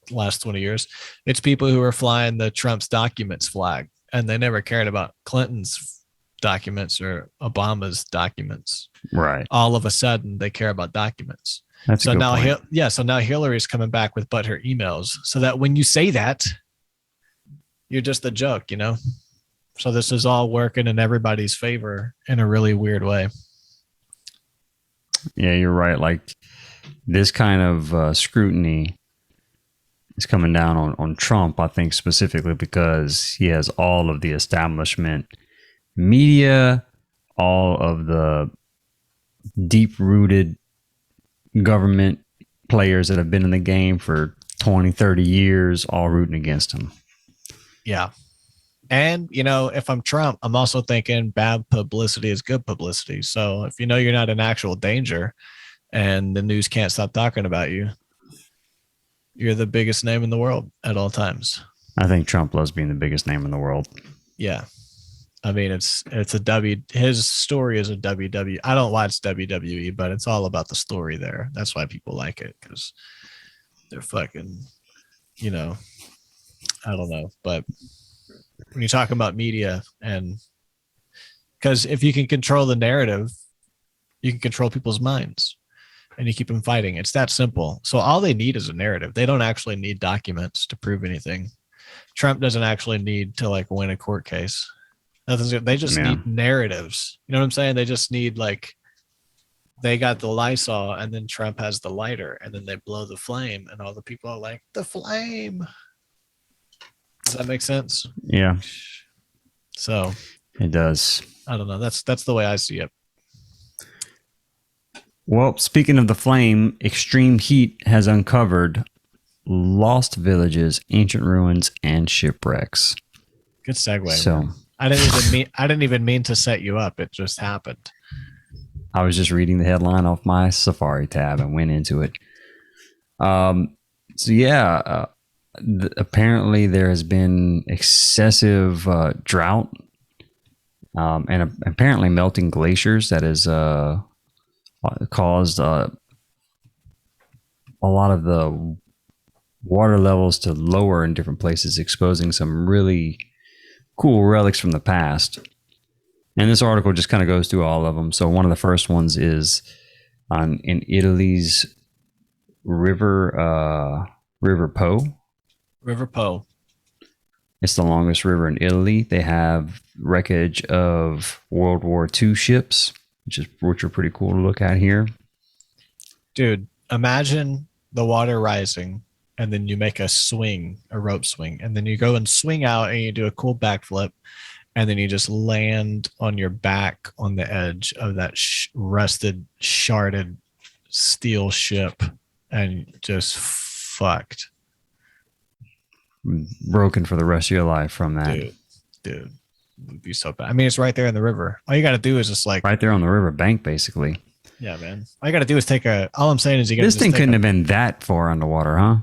the last 20 years. It's people who are flying the Trump's documents flag, and they never cared about Clinton's documents or Obama's documents. Right. All of a sudden, they care about documents. That's so now, so now Hillary's coming back with "but her emails," so that when you say that, you're just a joke, So this is all working in everybody's favor in a really weird way. Yeah, you're right. Like this kind of scrutiny is coming down on Trump, I think, specifically because he has all of the establishment media, all of the deep-rooted government players that have been in the game for 20, 30 years, all rooting against him. Yeah. And, if I'm Trump, I'm also thinking bad publicity is good publicity. So if you're not in actual danger and the news can't stop talking about you, you're the biggest name in the world at all times. I think Trump loves being the biggest name in the world. Yeah. I mean, his story is a WW. I don't watch WWE, but it's all about the story there. That's why people like it, because they're fucking, I don't know. But when you're talking about media, and because if you can control the narrative, you can control people's minds and you keep them fighting. It's that simple. So all they need is a narrative. They don't actually need documents to prove anything. Trump doesn't actually need to win a court case. They just need narratives. You know what I'm saying? They just need they got the Lysol and then Trump has the lighter and then they blow the flame and all the people are like, the flame. Does that make sense? Yeah. So it does. I don't know. That's the way I see it. Well, speaking of the flame, extreme heat has uncovered lost villages, ancient ruins, and shipwrecks. Good segue. So I didn't even mean to set you up. It just happened. I was just reading the headline off my Safari tab and went into it. Apparently there has been excessive drought and apparently melting glaciers that has caused a lot of the water levels to lower in different places, exposing some really cool relics from the past. And this article just kind of goes through all of them. So one of the first ones is in Italy's River Po. River Po. It's the longest river in Italy. They have wreckage of World War II ships, which are pretty cool to look at here. Dude, imagine the water rising and then you make a rope swing, and then you go and swing out and you do a cool backflip, and then you just land on your back on the edge of that rusted, sharded steel ship and just fucked. Broken for the rest of your life from that. Dude, it would be so bad. I mean, it's right there in the river. All you got to do is just right there on the river bank, basically. Yeah, man. All you got to do is all I'm saying is this thing couldn't have been that far underwater, huh?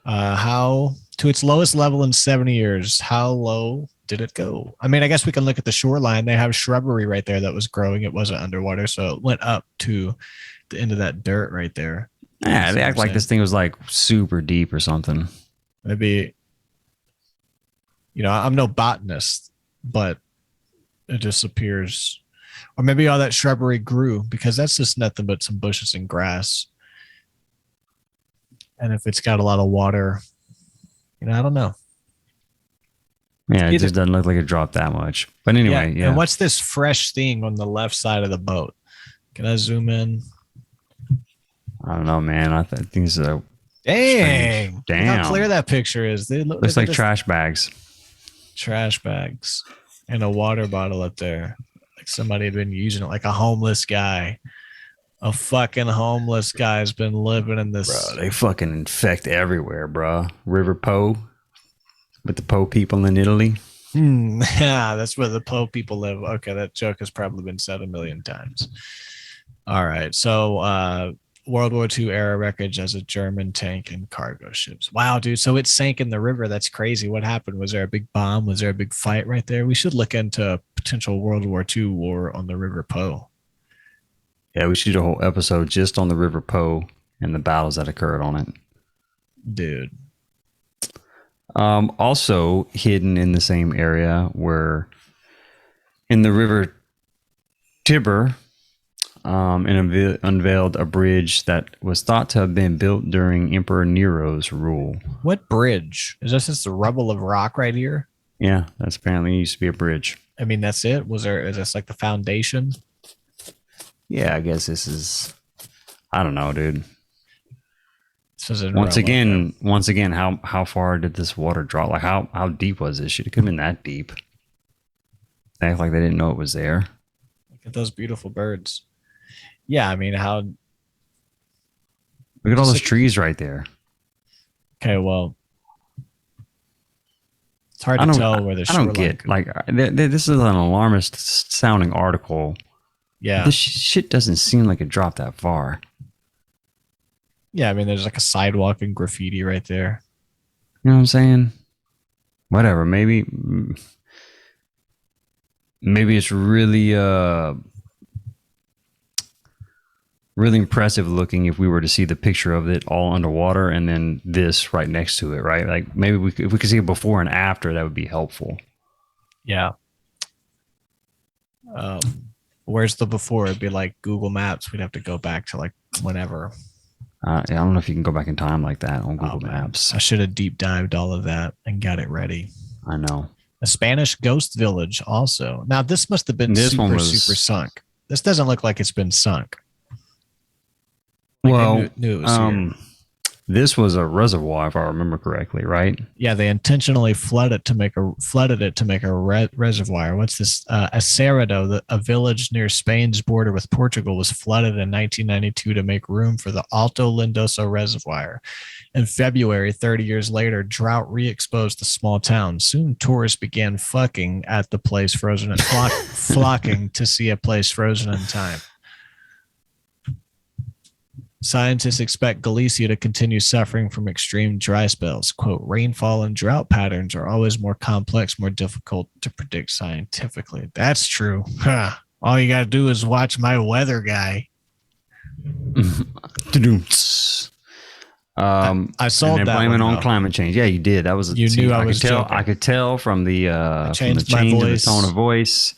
How to its lowest level in 70 years? How low did it go? I mean, I guess we can look at the shoreline. They have shrubbery right there that was growing. It wasn't underwater, so it went up to the end of that dirt right there. Yeah, they act like this thing was like super deep or something. Maybe, I'm no botanist, but it just appears, or maybe all that shrubbery grew because that's just nothing but some bushes and grass. And if it's got a lot of water, I don't know. Yeah, it just doesn't look like it dropped that much. But anyway, yeah. And what's this fresh thing on the left side of the boat? Can I zoom in? I don't know, man. I think these are dang. Damn. Look how clear that picture is. Looks like trash bags. Trash bags and a water bottle up there. Like somebody had been using it, like a homeless guy. A fucking homeless guy's been living in this. Bro, they fucking infect everywhere, bro. River Po with the Po people in Italy. Yeah, that's where the Po people live. Okay, that joke has probably been said a million times. All right, so World War II era wreckage as a German tank and cargo ships. Wow, dude. So it sank in the river. That's crazy. What happened? Was there a big bomb? Was there a big fight right there? We should look into a potential World War II war on the River Po. Yeah, we should do a whole episode just on the River Po and the battles that occurred on it. Dude. Also hidden in the same area were in the River Tiber, unveiled a bridge that was thought to have been built during Emperor Nero's rule. What bridge? Is this just the rubble of rock right here? Yeah, that's apparently used to be a bridge. I mean, that's it? Is this like the foundation? Yeah, I guess this is, I don't know, dude. Once again, how far did this water drop? Like how deep was this? Should it have been that deep? They act like they didn't know it was there. Look at those beautiful birds. Yeah, I mean, look at all those trees right there. Okay, well, it's hard to tell where the shoreline. I don't get, this is an alarmist sounding article. Yeah. This shit doesn't seem like it dropped that far. Yeah, I mean, there's like a sidewalk and graffiti right there. You know what I'm saying? Whatever. Maybe it's really really impressive looking if we were to see the picture of it all underwater and then this right next to it, right? Like maybe if we could see it before and after, that would be helpful. Yeah. Where's the before? It'd be like Google Maps. We'd have to go back to like whenever. I don't know if you can go back in time like that on Google Maps. I should have deep dived all of that and got it ready. I know. A Spanish ghost village also. Now, this must have been super sunk. This doesn't look like it's been sunk. Well, this was a reservoir, if I remember correctly, right? Yeah, they intentionally flooded it to make a reservoir. What's this? Acerado, a village near Spain's border with Portugal, was flooded in 1992 to make room for the Alto Lindoso Reservoir. In February, 30 years later, drought re-exposed the small town. Soon, tourists began fucking at the place frozen and flocking to see a place frozen in time. Scientists expect Galicia to continue suffering from extreme dry spells. Quote, rainfall and drought patterns are always more complex, more difficult to predict scientifically. That's true. All you got to do is watch my weather guy. I sold that. Blame it on climate change. Yeah, you did. That was. I could tell from the change of the tone of voice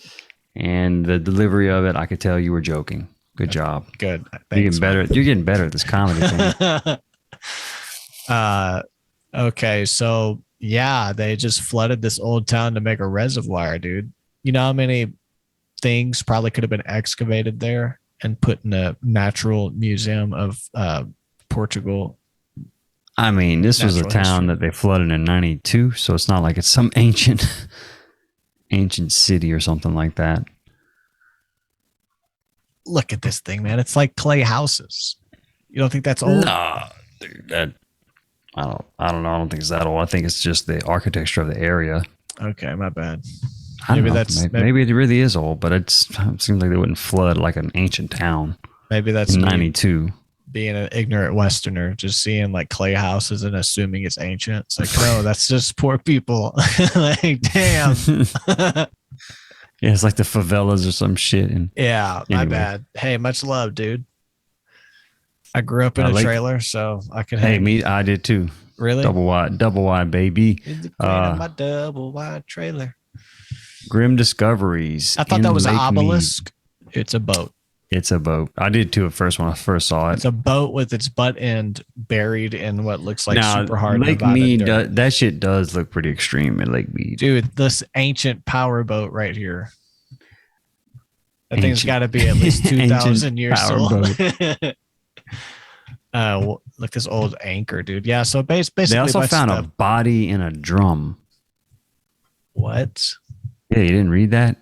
and the delivery of it. I could tell you were joking. Good job. Good. Thanks, you're getting better at this comedy thing. Okay, so yeah, they just flooded this old town to make a reservoir, dude. You know how many things probably could have been excavated there and put in a natural museum of Portugal? I mean, this was a town that they flooded in 92, so it's not like it's some ancient city or something like that. Look at this thing, man. It's like clay houses. You don't think that's old? No, dude, I don't know. I don't think it's that old. I think it's just the architecture of the area. Okay, my bad. Maybe it really is old, but it seems like they wouldn't flood like an ancient town. Maybe that's in 92. Being an ignorant Westerner, just seeing like clay houses and assuming it's ancient. It's like, no, that's just poor people. Like, damn. Yeah, it's like the favelas or some shit. Yeah, my bad. Hey, much love, dude. I grew up in a Lake. trailer, so I can Hey, hang. me, I did too. Really? Double wide, baby. In the crate of my double wide trailer. Grim Discoveries. I thought that was an obelisk. It's a boat. It's a boat. I did too at first when I first saw it. It's a boat with its butt end buried in what looks like Now, super hard Lake Nevada Mead, dirt. that shit does look pretty extreme at Lake Mead. Dude, this ancient power boat right here. That thing's got to be at least 2,000 years old. Look, this old anchor, dude. Yeah, so basically, they also found a body in a drum. What? Yeah, you didn't read that?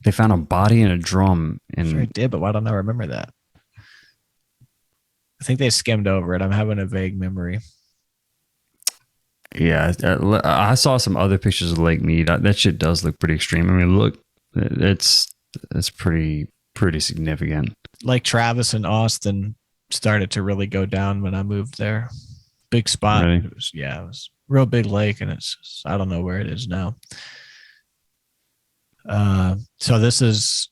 They found a body in a drum. Sure I did, but why don't I remember that? I think they skimmed over it. I'm having a vague memory. Yeah, I saw some other pictures of Lake Mead. That shit does look pretty extreme. I mean, look, it's pretty significant. Like Travis and Austin started to really go down when I moved there. Big spot. Really? It was a real big lake, and I don't know where it is now. So this is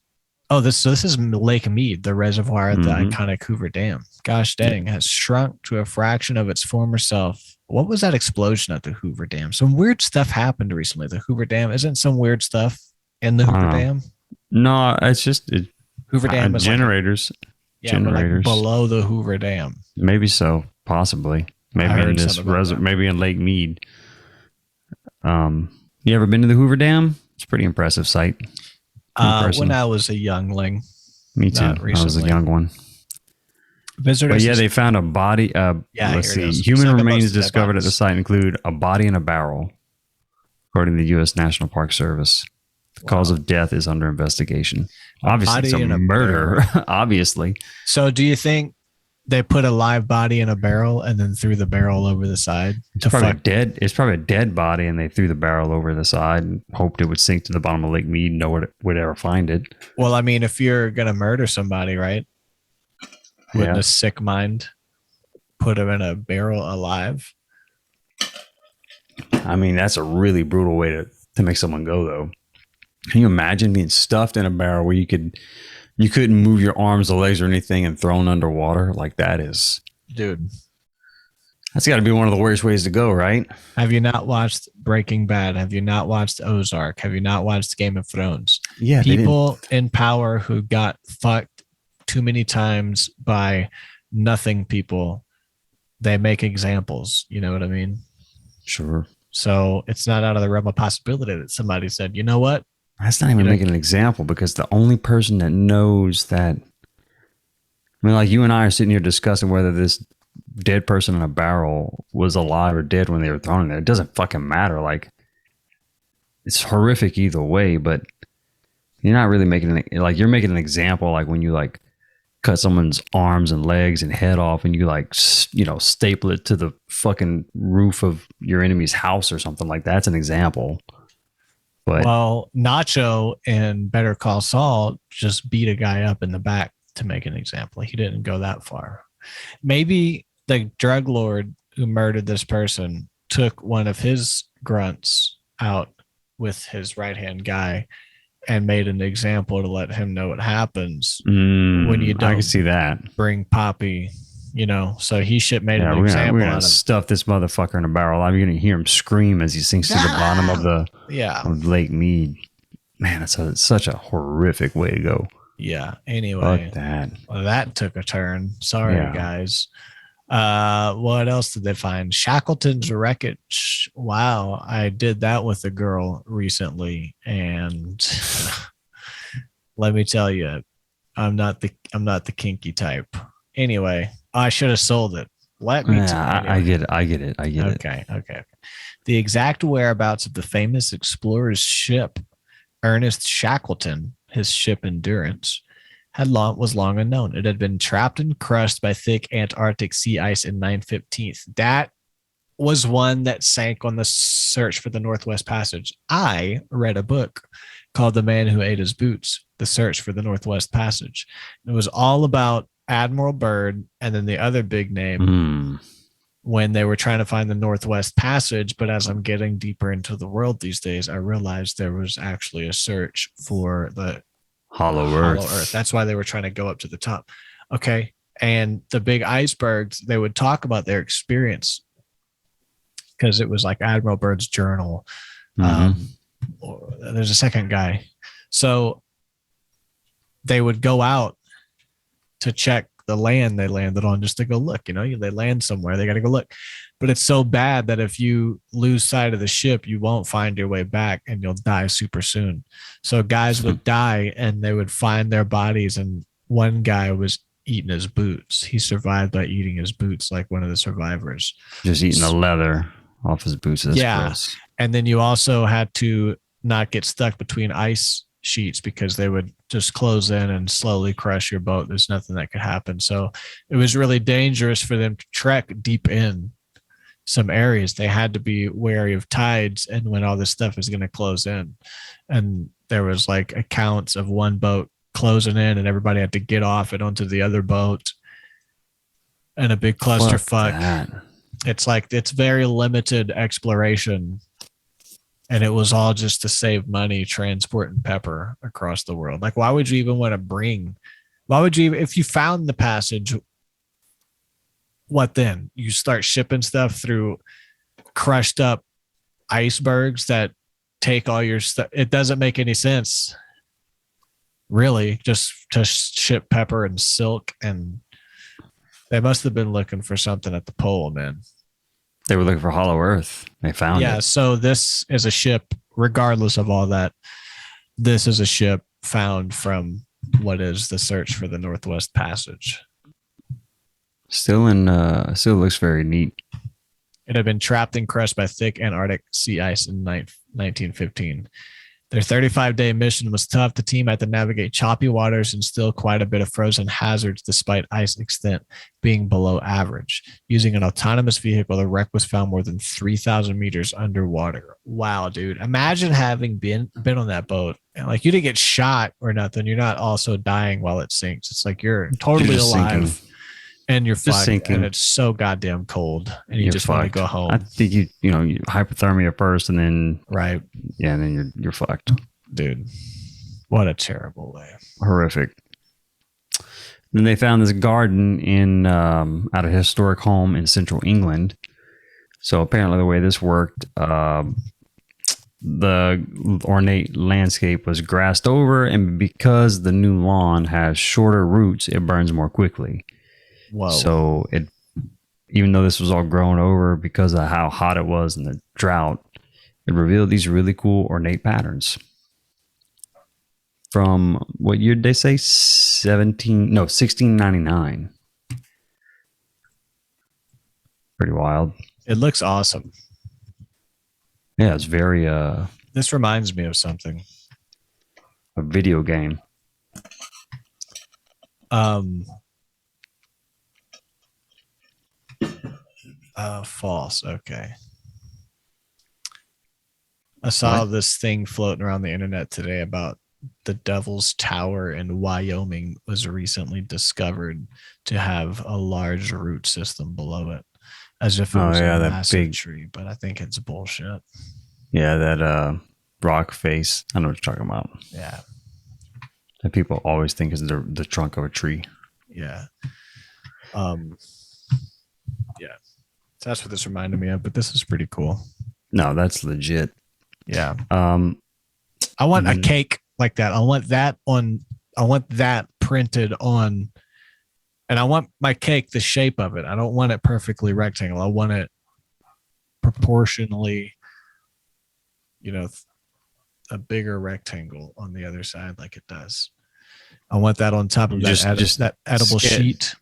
Lake Mead, the reservoir at the iconic Hoover Dam. Gosh dang, has shrunk to a fraction of its former self. What was that explosion at the Hoover Dam? Some weird stuff happened recently. The Hoover Dam, isn't some weird stuff in the Hoover Dam? No, it's just Hoover Dam was generators. Generators like below the Hoover Dam. Maybe so, possibly. Maybe in this maybe in Lake Mead. You ever been to the Hoover Dam? It's a pretty impressive sight. When I was a youngling. Me too. I was a young one. Visitors. But yeah, they found a body. Let's see. Human remains discovered at the site include a body in a barrel, according to the U.S. National Park Service. The cause of death is under investigation. Obviously, it's a murder. Obviously. So, do you think they put a live body in a barrel and then threw the barrel over the side? It's probably a dead body, and they threw the barrel over the side and hoped it would sink to the bottom of Lake Mead. No one would ever find it. Well, I mean, if you're gonna murder somebody, right? Wouldn't a sick mind put him in a barrel alive? I mean, that's a really brutal way to make someone go, though. Can you imagine being stuffed in a barrel where you couldn't move your arms or legs or anything and thrown underwater? Like that is, dude. That's got to be one of the worst ways to go, right? Have you not watched Breaking Bad? Have you not watched Ozark? Have you not watched Game of Thrones? Yeah, people in power who got fucked too many times by nothing people, they make examples. You know what I mean? Sure. So it's not out of the realm of possibility that somebody said, you know what? That's not even making an example, because the only person that knows that, I mean, like you and I are sitting here discussing whether this dead person in a barrel was alive or dead when they were thrown in there. It doesn't fucking matter. Like, it's horrific either way, but you're not really making you're making an example, like when you like cut someone's arms and legs and head off and you like, staple it to the fucking roof of your enemy's house or something like that. That's an example. But, well, Nacho in Better Call Saul just beat a guy up in the back to make an example. He didn't go that far. Maybe the drug lord who murdered this person took one of his grunts out with his right-hand guy and made an example to let him know what happens when you don't. I can see that. Bring Poppy, so he made an example. We're gonna stuff this motherfucker in a barrel. I'm going to hear him scream as he sinks to the bottom of Lake Mead. Man, it's such a horrific way to go. Yeah. Anyway, that took a turn. Sorry, guys. What else did they find? Shackleton's wreckage. Wow, I did that with a girl recently, and let me tell you, I'm not the kinky type. Anyway, I should have sold it. Let me tell you. Anyway. I get it. Okay. The exact whereabouts of the famous explorer's ship, Ernest Shackleton, his ship Endurance, was long unknown. It had been trapped and crushed by thick Antarctic sea ice in 9/15. That was one that sank on the search for the Northwest Passage. I read a book called The Man Who Ate His Boots, The Search for the Northwest Passage. It was all about Admiral Byrd and then the other big name when they were trying to find the Northwest Passage. But as I'm getting deeper into the world these days, I realized there was actually a search for the Hollow Earth. That's why they were trying to go up to the top. Okay. And the big icebergs, they would talk about their experience because it was like Admiral Byrd's journal. There's a second guy. So they would go out to check the land they landed on just to go look. They land somewhere, they got to go look. But it's so bad that if you lose sight of the ship, you won't find your way back and you'll die super soon. So guys would die and they would find their bodies. And one guy was eating his boots. He survived by eating his boots, like one of the survivors. Just eating the leather off his boots. That's gross. And then you also had to not get stuck between ice sheets because they would just close in and slowly crush your boat. There's nothing that could happen. So it was really dangerous for them to trek deep in some areas. They had to be wary of tides and when all this stuff is going to close in. And there was like accounts of one boat closing in and everybody had to get off it onto the other boat and a big clusterfuck. It's very limited exploration. And it was all just to save money transporting pepper across the world. Like, why would you even want to if you found the passage, what then? You start shipping stuff through crushed up icebergs that take all your stuff. It doesn't make any sense, really, just to ship pepper and silk. And they must have been looking for something at the pole, man. They were looking for Hollow Earth. They found it. Yeah, so this is a ship, regardless of all that, this is a ship found from what is the search for the Northwest Passage. Still looks very neat. It had been trapped and crushed by thick Antarctic sea ice in 1915. Their 35-day mission was tough. The team had to navigate choppy waters and still quite a bit of frozen hazards despite ice extent being below average. Using an autonomous vehicle, the wreck was found more than 3,000 meters underwater. Wow, dude. Imagine having been on that boat. And like, you didn't get shot or nothing. You're not also dying while it sinks. It's like you're totally alive. Sinking. And you're fucked, and it's so goddamn cold, and you just want to go home. I think you hypothermia first, and then and then you're fucked, dude. What a terrible way. Horrific. Then they found this garden in at a historic home in central England. So apparently, the way this worked, the ornate landscape was grassed over, and because the new lawn has shorter roots, it burns more quickly. Whoa. So even though this was all grown over because of how hot it was and the drought, it revealed these really cool ornate patterns. From what year did they say? 1699. Pretty wild. It looks awesome. Yeah, it's very this reminds me of something. A video game. False. Okay. I saw this thing floating around the internet today about the Devil's Tower in Wyoming was recently discovered to have a large root system below it, as if it was a massive big tree. But I think it's bullshit. Yeah, that rock face. I know what you're talking about. Yeah. That people always think is the trunk of a tree. Yeah. Yeah. So that's what this reminded me of, but this is pretty cool. No, that's legit. Yeah. I want a cake like that. I want that printed on, and I want my cake the shape of it. I don't want it perfectly rectangle. I want it proportionally, a bigger rectangle on the other side like it does. I want that on top of that edible sheet.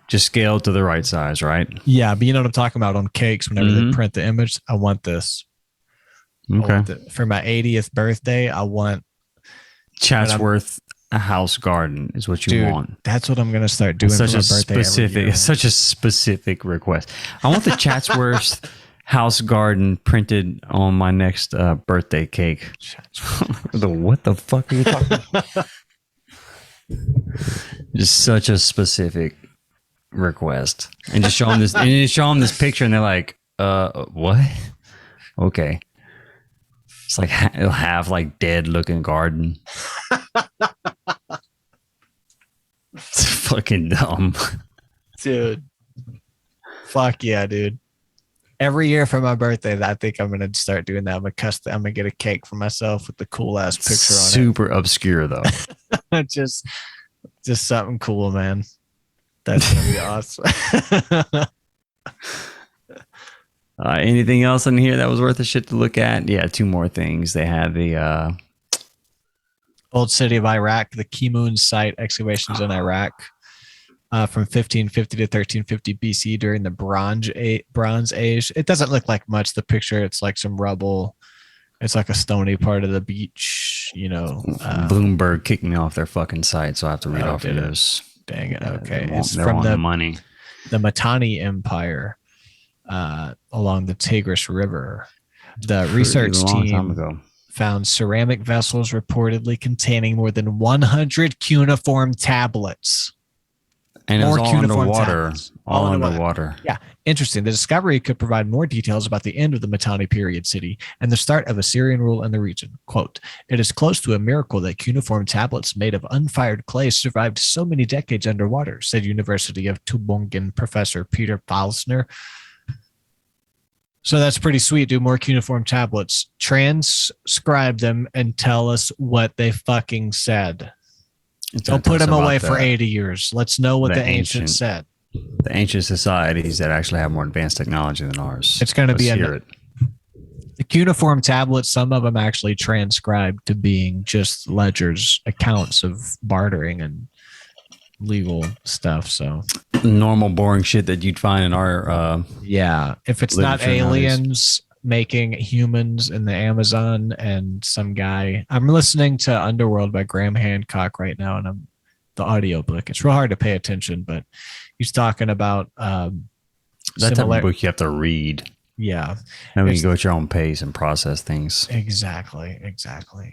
Just scale to the right size, right? Yeah, but you know what I'm talking about on cakes. Whenever they print the image, I want this. Okay. For my 80th birthday, I want Chatsworth house garden is what you want. That's what I'm going to start doing for my birthday. It's such a specific request. I want the Chatsworth house garden printed on my next birthday cake. What the fuck are you talking about? Just such a specific request, and just show them this, picture, and they're like, "What? Okay." It's like it'll have like dead looking garden. It's fucking dumb. Dude. Fuck yeah, dude. Every year for my birthday, I think I'm gonna start doing that. I'm gonna get a cake for myself with the cool ass picture on Super obscure though. it. just something cool, man. That's gonna be awesome. Anything else in here that was worth a shit to look at? Yeah, two more things. They had the Old city of Iraq, the Kemoon site excavations in Iraq from 1550 to 1350 BC during the Bronze Age. It doesn't look like much. The picture, it's like some rubble. It's like a stony part of the beach, you know. Bloomberg kicked me off their fucking site, so I have to read off of this. Dang it. Okay. It's from the money. The Mitanni Empire along the Tigris River. The research team found ceramic vessels reportedly containing more than 100 cuneiform tablets. And it was all underwater. All underwater. Yeah. Interesting. The discovery could provide more details about the end of the Mitanni period city and the start of Assyrian rule in the region. Quote, it is close to a miracle that cuneiform tablets made of unfired clay survived so many decades underwater, said University of Tübingen professor Peter Falsner. So that's pretty sweet. Do more cuneiform tablets. Transcribe them and tell us what they fucking said. Don't put them away for 80 years. Let's know what the ancients said. The ancient societies that actually have more advanced technology than ours. It's going to be the cuneiform tablets. Some of them actually transcribed to being just ledgers, accounts of bartering and legal stuff. So normal boring shit that you'd find in our if it's not aliens making humans in the Amazon and some guy. I'm listening to Underworld by Graham Hancock right now, and I'm the audiobook. It's real hard to pay attention, but he's talking about that type of book you have to read. Yeah. And you go at your own pace and process things. Exactly.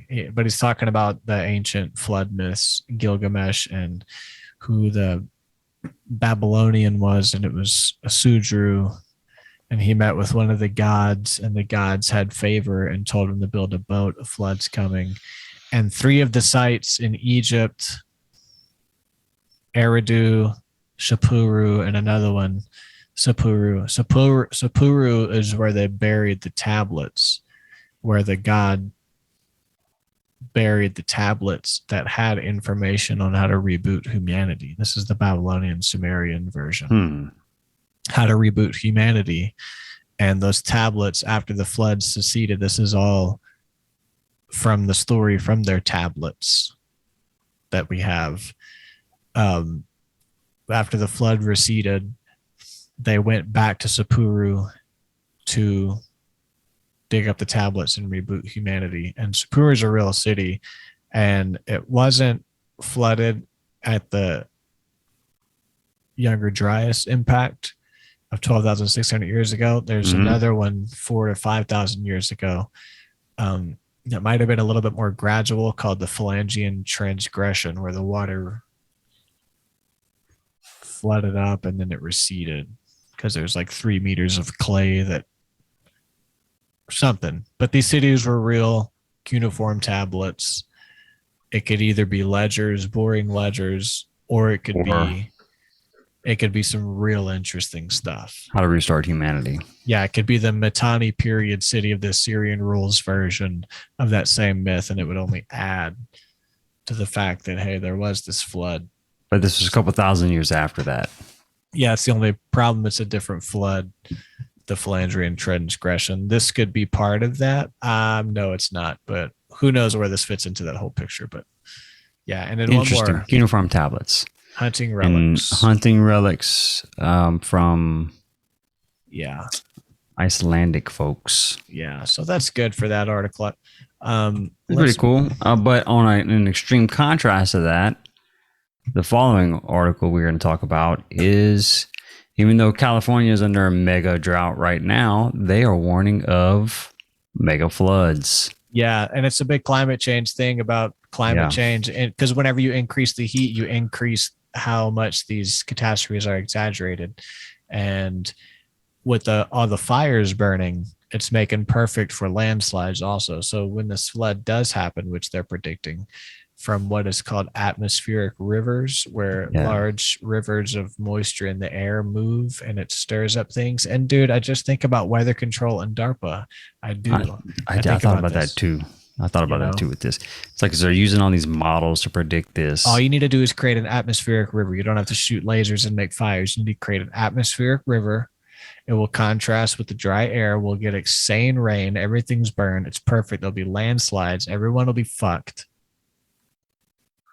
Yeah, but he's talking about the ancient flood myths, Gilgamesh, and who the Babylonian was, and it was a Sudru. And he met with one of the gods, and the gods had favor and told him to build a boat. A flood's coming. And 3 of the sites in Egypt, Eridu, Shapuru, and another one, Sapuru. Sapuru is where they buried the tablets, where the god buried the tablets that had information on how to reboot humanity. This is the Babylonian Sumerian version. How to reboot humanity. And those tablets, after the flood seceded, this is all from the story from their tablets that we have. After the flood receded, they went back to Sapuru to dig up the tablets and reboot humanity. And Sapuru is a real city, and it wasn't flooded at the Younger Dryas impact of 12,600 years ago. There's another one 4,000 to 5,000 years ago. That might have been a little bit more gradual, called the Phalangian transgression, where the water flooded up and then it receded because there's like 3 meters of clay that something. But these cities were real cuneiform tablets. It could either be ledgers, boring ledgers, or it could be some real interesting stuff. How to restart humanity. Yeah, it could be the Mitanni period city of the Assyrian rules version of that same myth, and it would only add to the fact that, hey, there was this flood. But this was a couple thousand years after that. Yeah, it's the only problem. It's a different flood, the Phalangian transgression. This could be part of that. No, it's not, but who knows where this fits into that whole picture. But yeah, and then one more. Cuneiform tablets. Hunting relics. From Icelandic folks. Yeah, so that's good for that article. It's pretty cool. But on an extreme contrast to that, the following article we're going to talk about is, even though California is under a mega drought right now, they are warning of mega floods. Yeah, and it's a big climate change thing about climate change. Because whenever you increase the heat, you increase how much these catastrophes are exaggerated. And with all the fires burning, it's making perfect for landslides also. So when this flood does happen, which they're predicting, from what is called atmospheric rivers, where large rivers of moisture in the air move and it stirs up things. And dude, I just think about weather control and DARPA. I thought about that too. I thought about that too with this. It's like, they're using all these models to predict this. All you need to do is create an atmospheric river. You don't have to shoot lasers and make fires. You need to create an atmospheric river. It will contrast with the dry air. We'll get insane rain. Everything's burned. It's perfect. There'll be landslides. Everyone will be fucked.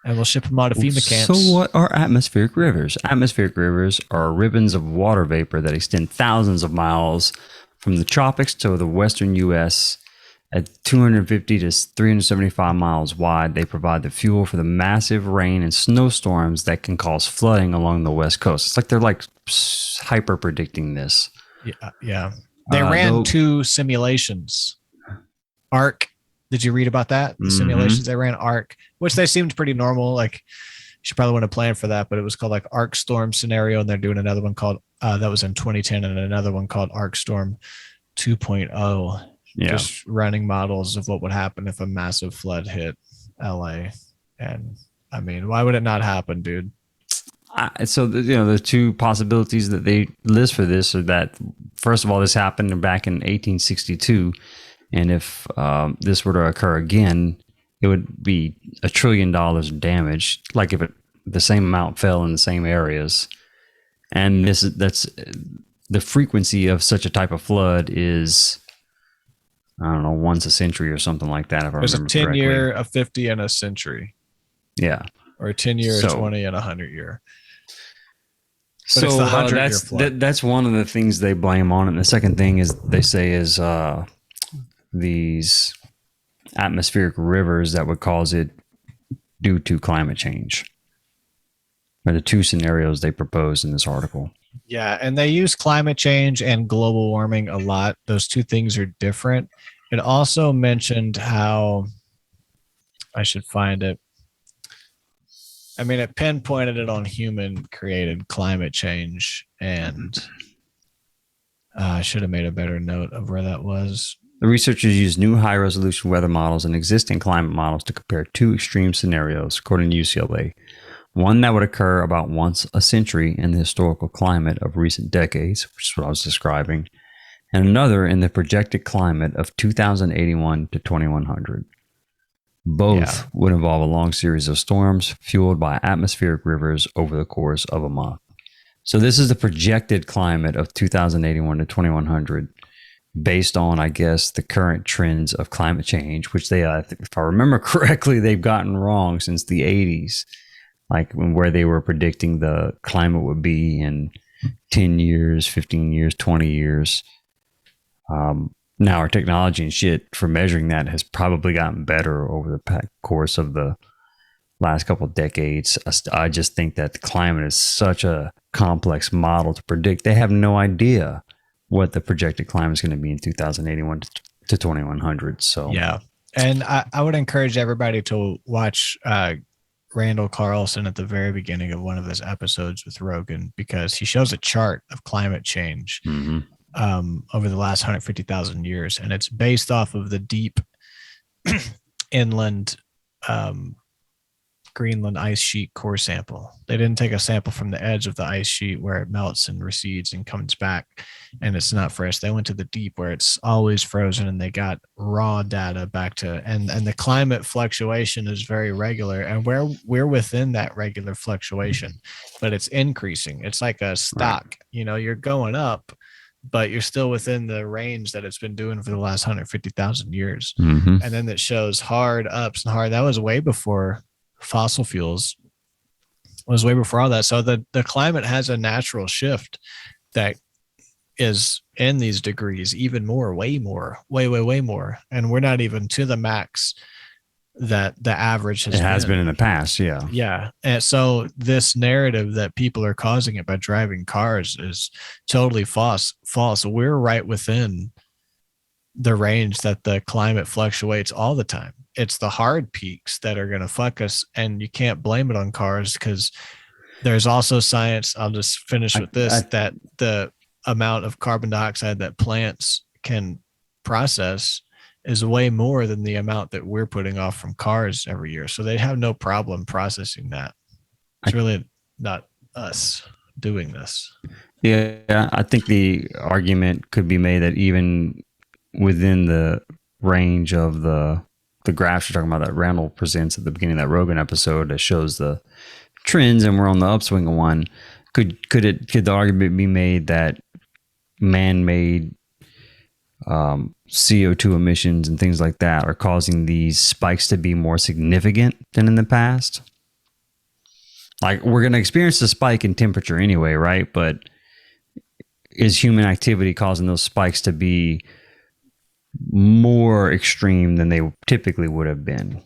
And we'll ship them out to FEMA camps. So what are atmospheric rivers? Atmospheric rivers are ribbons of water vapor that extend thousands of miles from the tropics to the western U.S. At 250 to 375 miles wide, they provide the fuel for the massive rain and snowstorms that can cause flooding along the west coast. It's like they're like hyper predicting this. Yeah. They ran 2 simulations. ARC. Did you read about that? The simulations they ran, ARC, which they seemed pretty normal. Like, you should probably want to plan for that, but it was called like ARC Storm Scenario, and they're doing another one called that was in 2010, and another one called ARC Storm 2.0. Yeah. Just running models of what would happen if a massive flood hit LA. And I mean, why would it not happen, dude? So the 2 possibilities that they list for this are that, first of all, this happened back in 1862. And if this were to occur again, it would be $1 trillion of damage. Like if the same amount fell in the same areas, and that's the frequency of such a type of flood is, I don't know, once a century or something like that. If There's a 10-year, a 50, and a century. Yeah, or a 10-year, a 20, and a 100-year. But so that's one of the things they blame on it. And the second thing is they say is these atmospheric rivers that would cause it due to climate change are the 2 scenarios they propose in this article. Yeah, and they use climate change and global warming a lot. Those 2 things are different. It also mentioned how, I should find it. I mean, it pinpointed it on human-created climate change, and I should have made a better note of where that was. The researchers used new high-resolution weather models and existing climate models to compare 2 extreme scenarios, according to UCLA. One that would occur about once a century in the historical climate of recent decades, which is what I was describing, and another in the projected climate of 2081 to 2100. Both would involve a long series of storms fueled by atmospheric rivers over the course of a month. So this is the projected climate of 2081 to 2100. Based on, I guess, the current trends of climate change, which they, if I remember correctly, they've gotten wrong since the 80s, like where they were predicting the climate would be in 10 years, 15 years, 20 years. Now our technology and shit for measuring that has probably gotten better over the course of the last couple of decades. I just think that the climate is such a complex model to predict. They have no idea what the projected climate is going to be in 2081 to 2100. So yeah, and I would encourage everybody to watch Randall Carlson at the very beginning of one of his episodes with Rogan, because he shows a chart of climate change over the last 150,000 years, and it's based off of the deep inland Greenland ice sheet core sample. They didn't take a sample from the edge of the ice sheet where it melts and recedes and comes back and it's not fresh. They went to the deep where it's always frozen, and they got raw data back to, and the climate fluctuation is very regular, and we're within that regular fluctuation, but it's increasing. It's like a stock, you're going up, but you're still within the range that it's been doing for the last 150,000 years. And then it shows hard ups and hard. That was way before fossil fuels. It was way before all that. So the climate has a natural shift that is in these degrees, even more, way more, way more. And we're not even to the max that the average has been in the past. Yeah. And so this narrative that people are causing it by driving cars is totally false. We're right within the range that the climate fluctuates all the time. It's the hard peaks that are going to fuck us, and you can't blame it on cars, because there's also science. I'll just finish with this, that the amount of carbon dioxide that plants can process is way more than the amount that we're putting off from cars every year. So they have no problem processing that. It's really not us doing this. Yeah, I think the argument could be made that even within the range of the graphs you're talking about that Randall presents at the beginning of that Rogan episode that shows the trends and we're on the upswing of one, could the argument be made that man-made CO2 emissions and things like that are causing these spikes to be more significant than in the past? Like, we're going to experience a spike in temperature anyway, right? But is human activity causing those spikes to be more extreme than they typically would have been?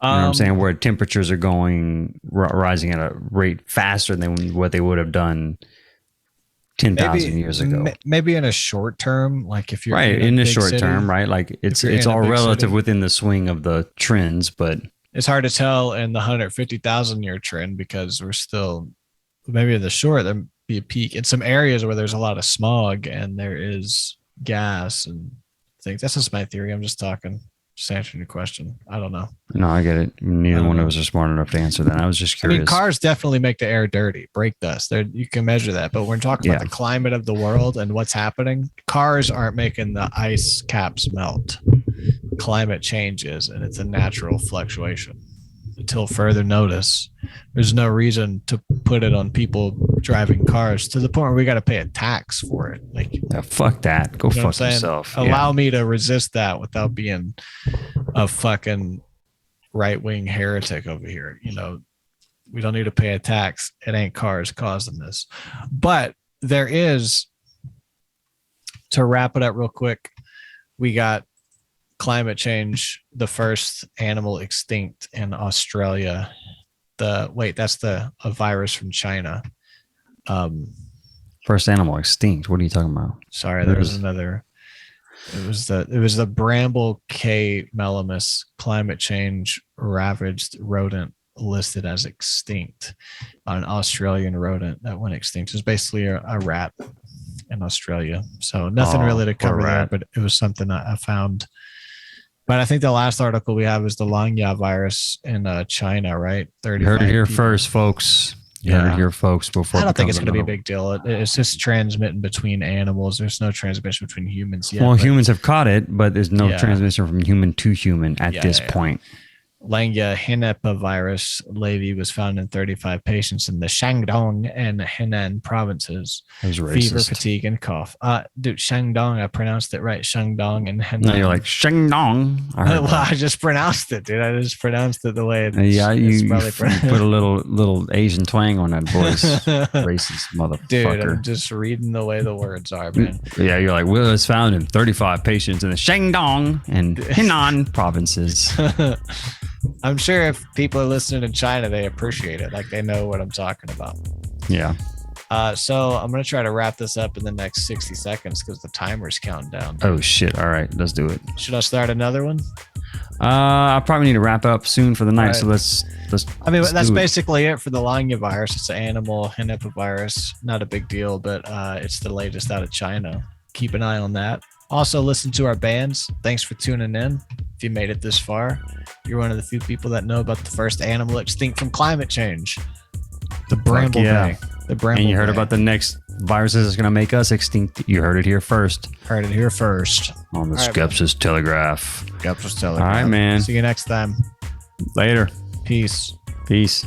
You know what I'm saying? Where temperatures are rising at a rate faster than what they would have done 10,000 years ago. Maybe in a short term, like if you're right in the short term, right? Like it's all relative within the swing of the trends, but it's hard to tell in the 150,000 year trend because we're still maybe in the short there be a peak in some areas where there's a lot of smog and there is gas and things. That's just my theory. I'm just answering your question. I don't know. No, I get it. Neither one of us are smart enough to answer that. I was just curious. I mean, cars definitely make the air dirty, brake dust. You can measure that. But when we're talking about the climate of the world and what's happening, cars aren't making the ice caps melt. Climate changes, and it's a natural fluctuation. Until further notice, there's no reason to put it on people driving cars to the point where we got to pay a tax for it. Like, fuck that. Go fuck yourself. Allow me to resist that without being a fucking right-wing heretic over here. You know, we don't need to pay a tax. It ain't cars causing this. But there is, to wrap it up real quick, we got climate change, the first animal extinct in Australia. That's a virus from China. First animal extinct. What are you talking about? Sorry, there was another. It was the Bramble K. melamus climate change ravaged rodent listed as extinct. An Australian rodent that went extinct. It was basically a rat in Australia. So nothing really to cover there, but it was something I found. But I think the last article we have is the Langya virus in China, right? You heard it here first, folks. You heard it here, folks. Before I don't think it's going to be a big deal. It's just transmitting between animals. There's no transmission between humans yet. Well, humans have caught it, but there's no transmission from human to human at this point. Langya virus levy was found in 35 patients in the Shandong and Henan provinces. Fever, fatigue, and cough. Dude, Shandong, I pronounced it right. Shandong and Henan. No, you're like Shandong. I just pronounced it, dude. I just pronounced it the way it's you put a little Asian twang on that voice. Racist motherfucker. Dude, I'm just reading the way the words are, man. Yeah, you're like, well, it's found in 35 patients in the Shandong and Henan provinces. I'm sure if people are listening in China, they appreciate it. Like they know what I'm talking about. Yeah. So I'm going to try to wrap this up in the next 60 seconds because the timer's counting down. Oh, shit. All right. Let's do it. Should I start another one? I probably need to wrap up soon for the night. Right. So let's. That's basically it for the Langya virus. It's an animal virus. Not a big deal, but it's the latest out of China. Keep an eye on that. Also, listen to our bands. Thanks for tuning in. If you made it this far, you're one of the few people that know about the first animal extinct from climate change. The Bramble Bay. The Bramble And you heard Bay. about the next viruses that's going to make us extinct. You heard it here first. Heard it here first. On the Skepsis Telegraph. Skepsis Telegraph. All right, man. See you next time. Later. Peace. Peace.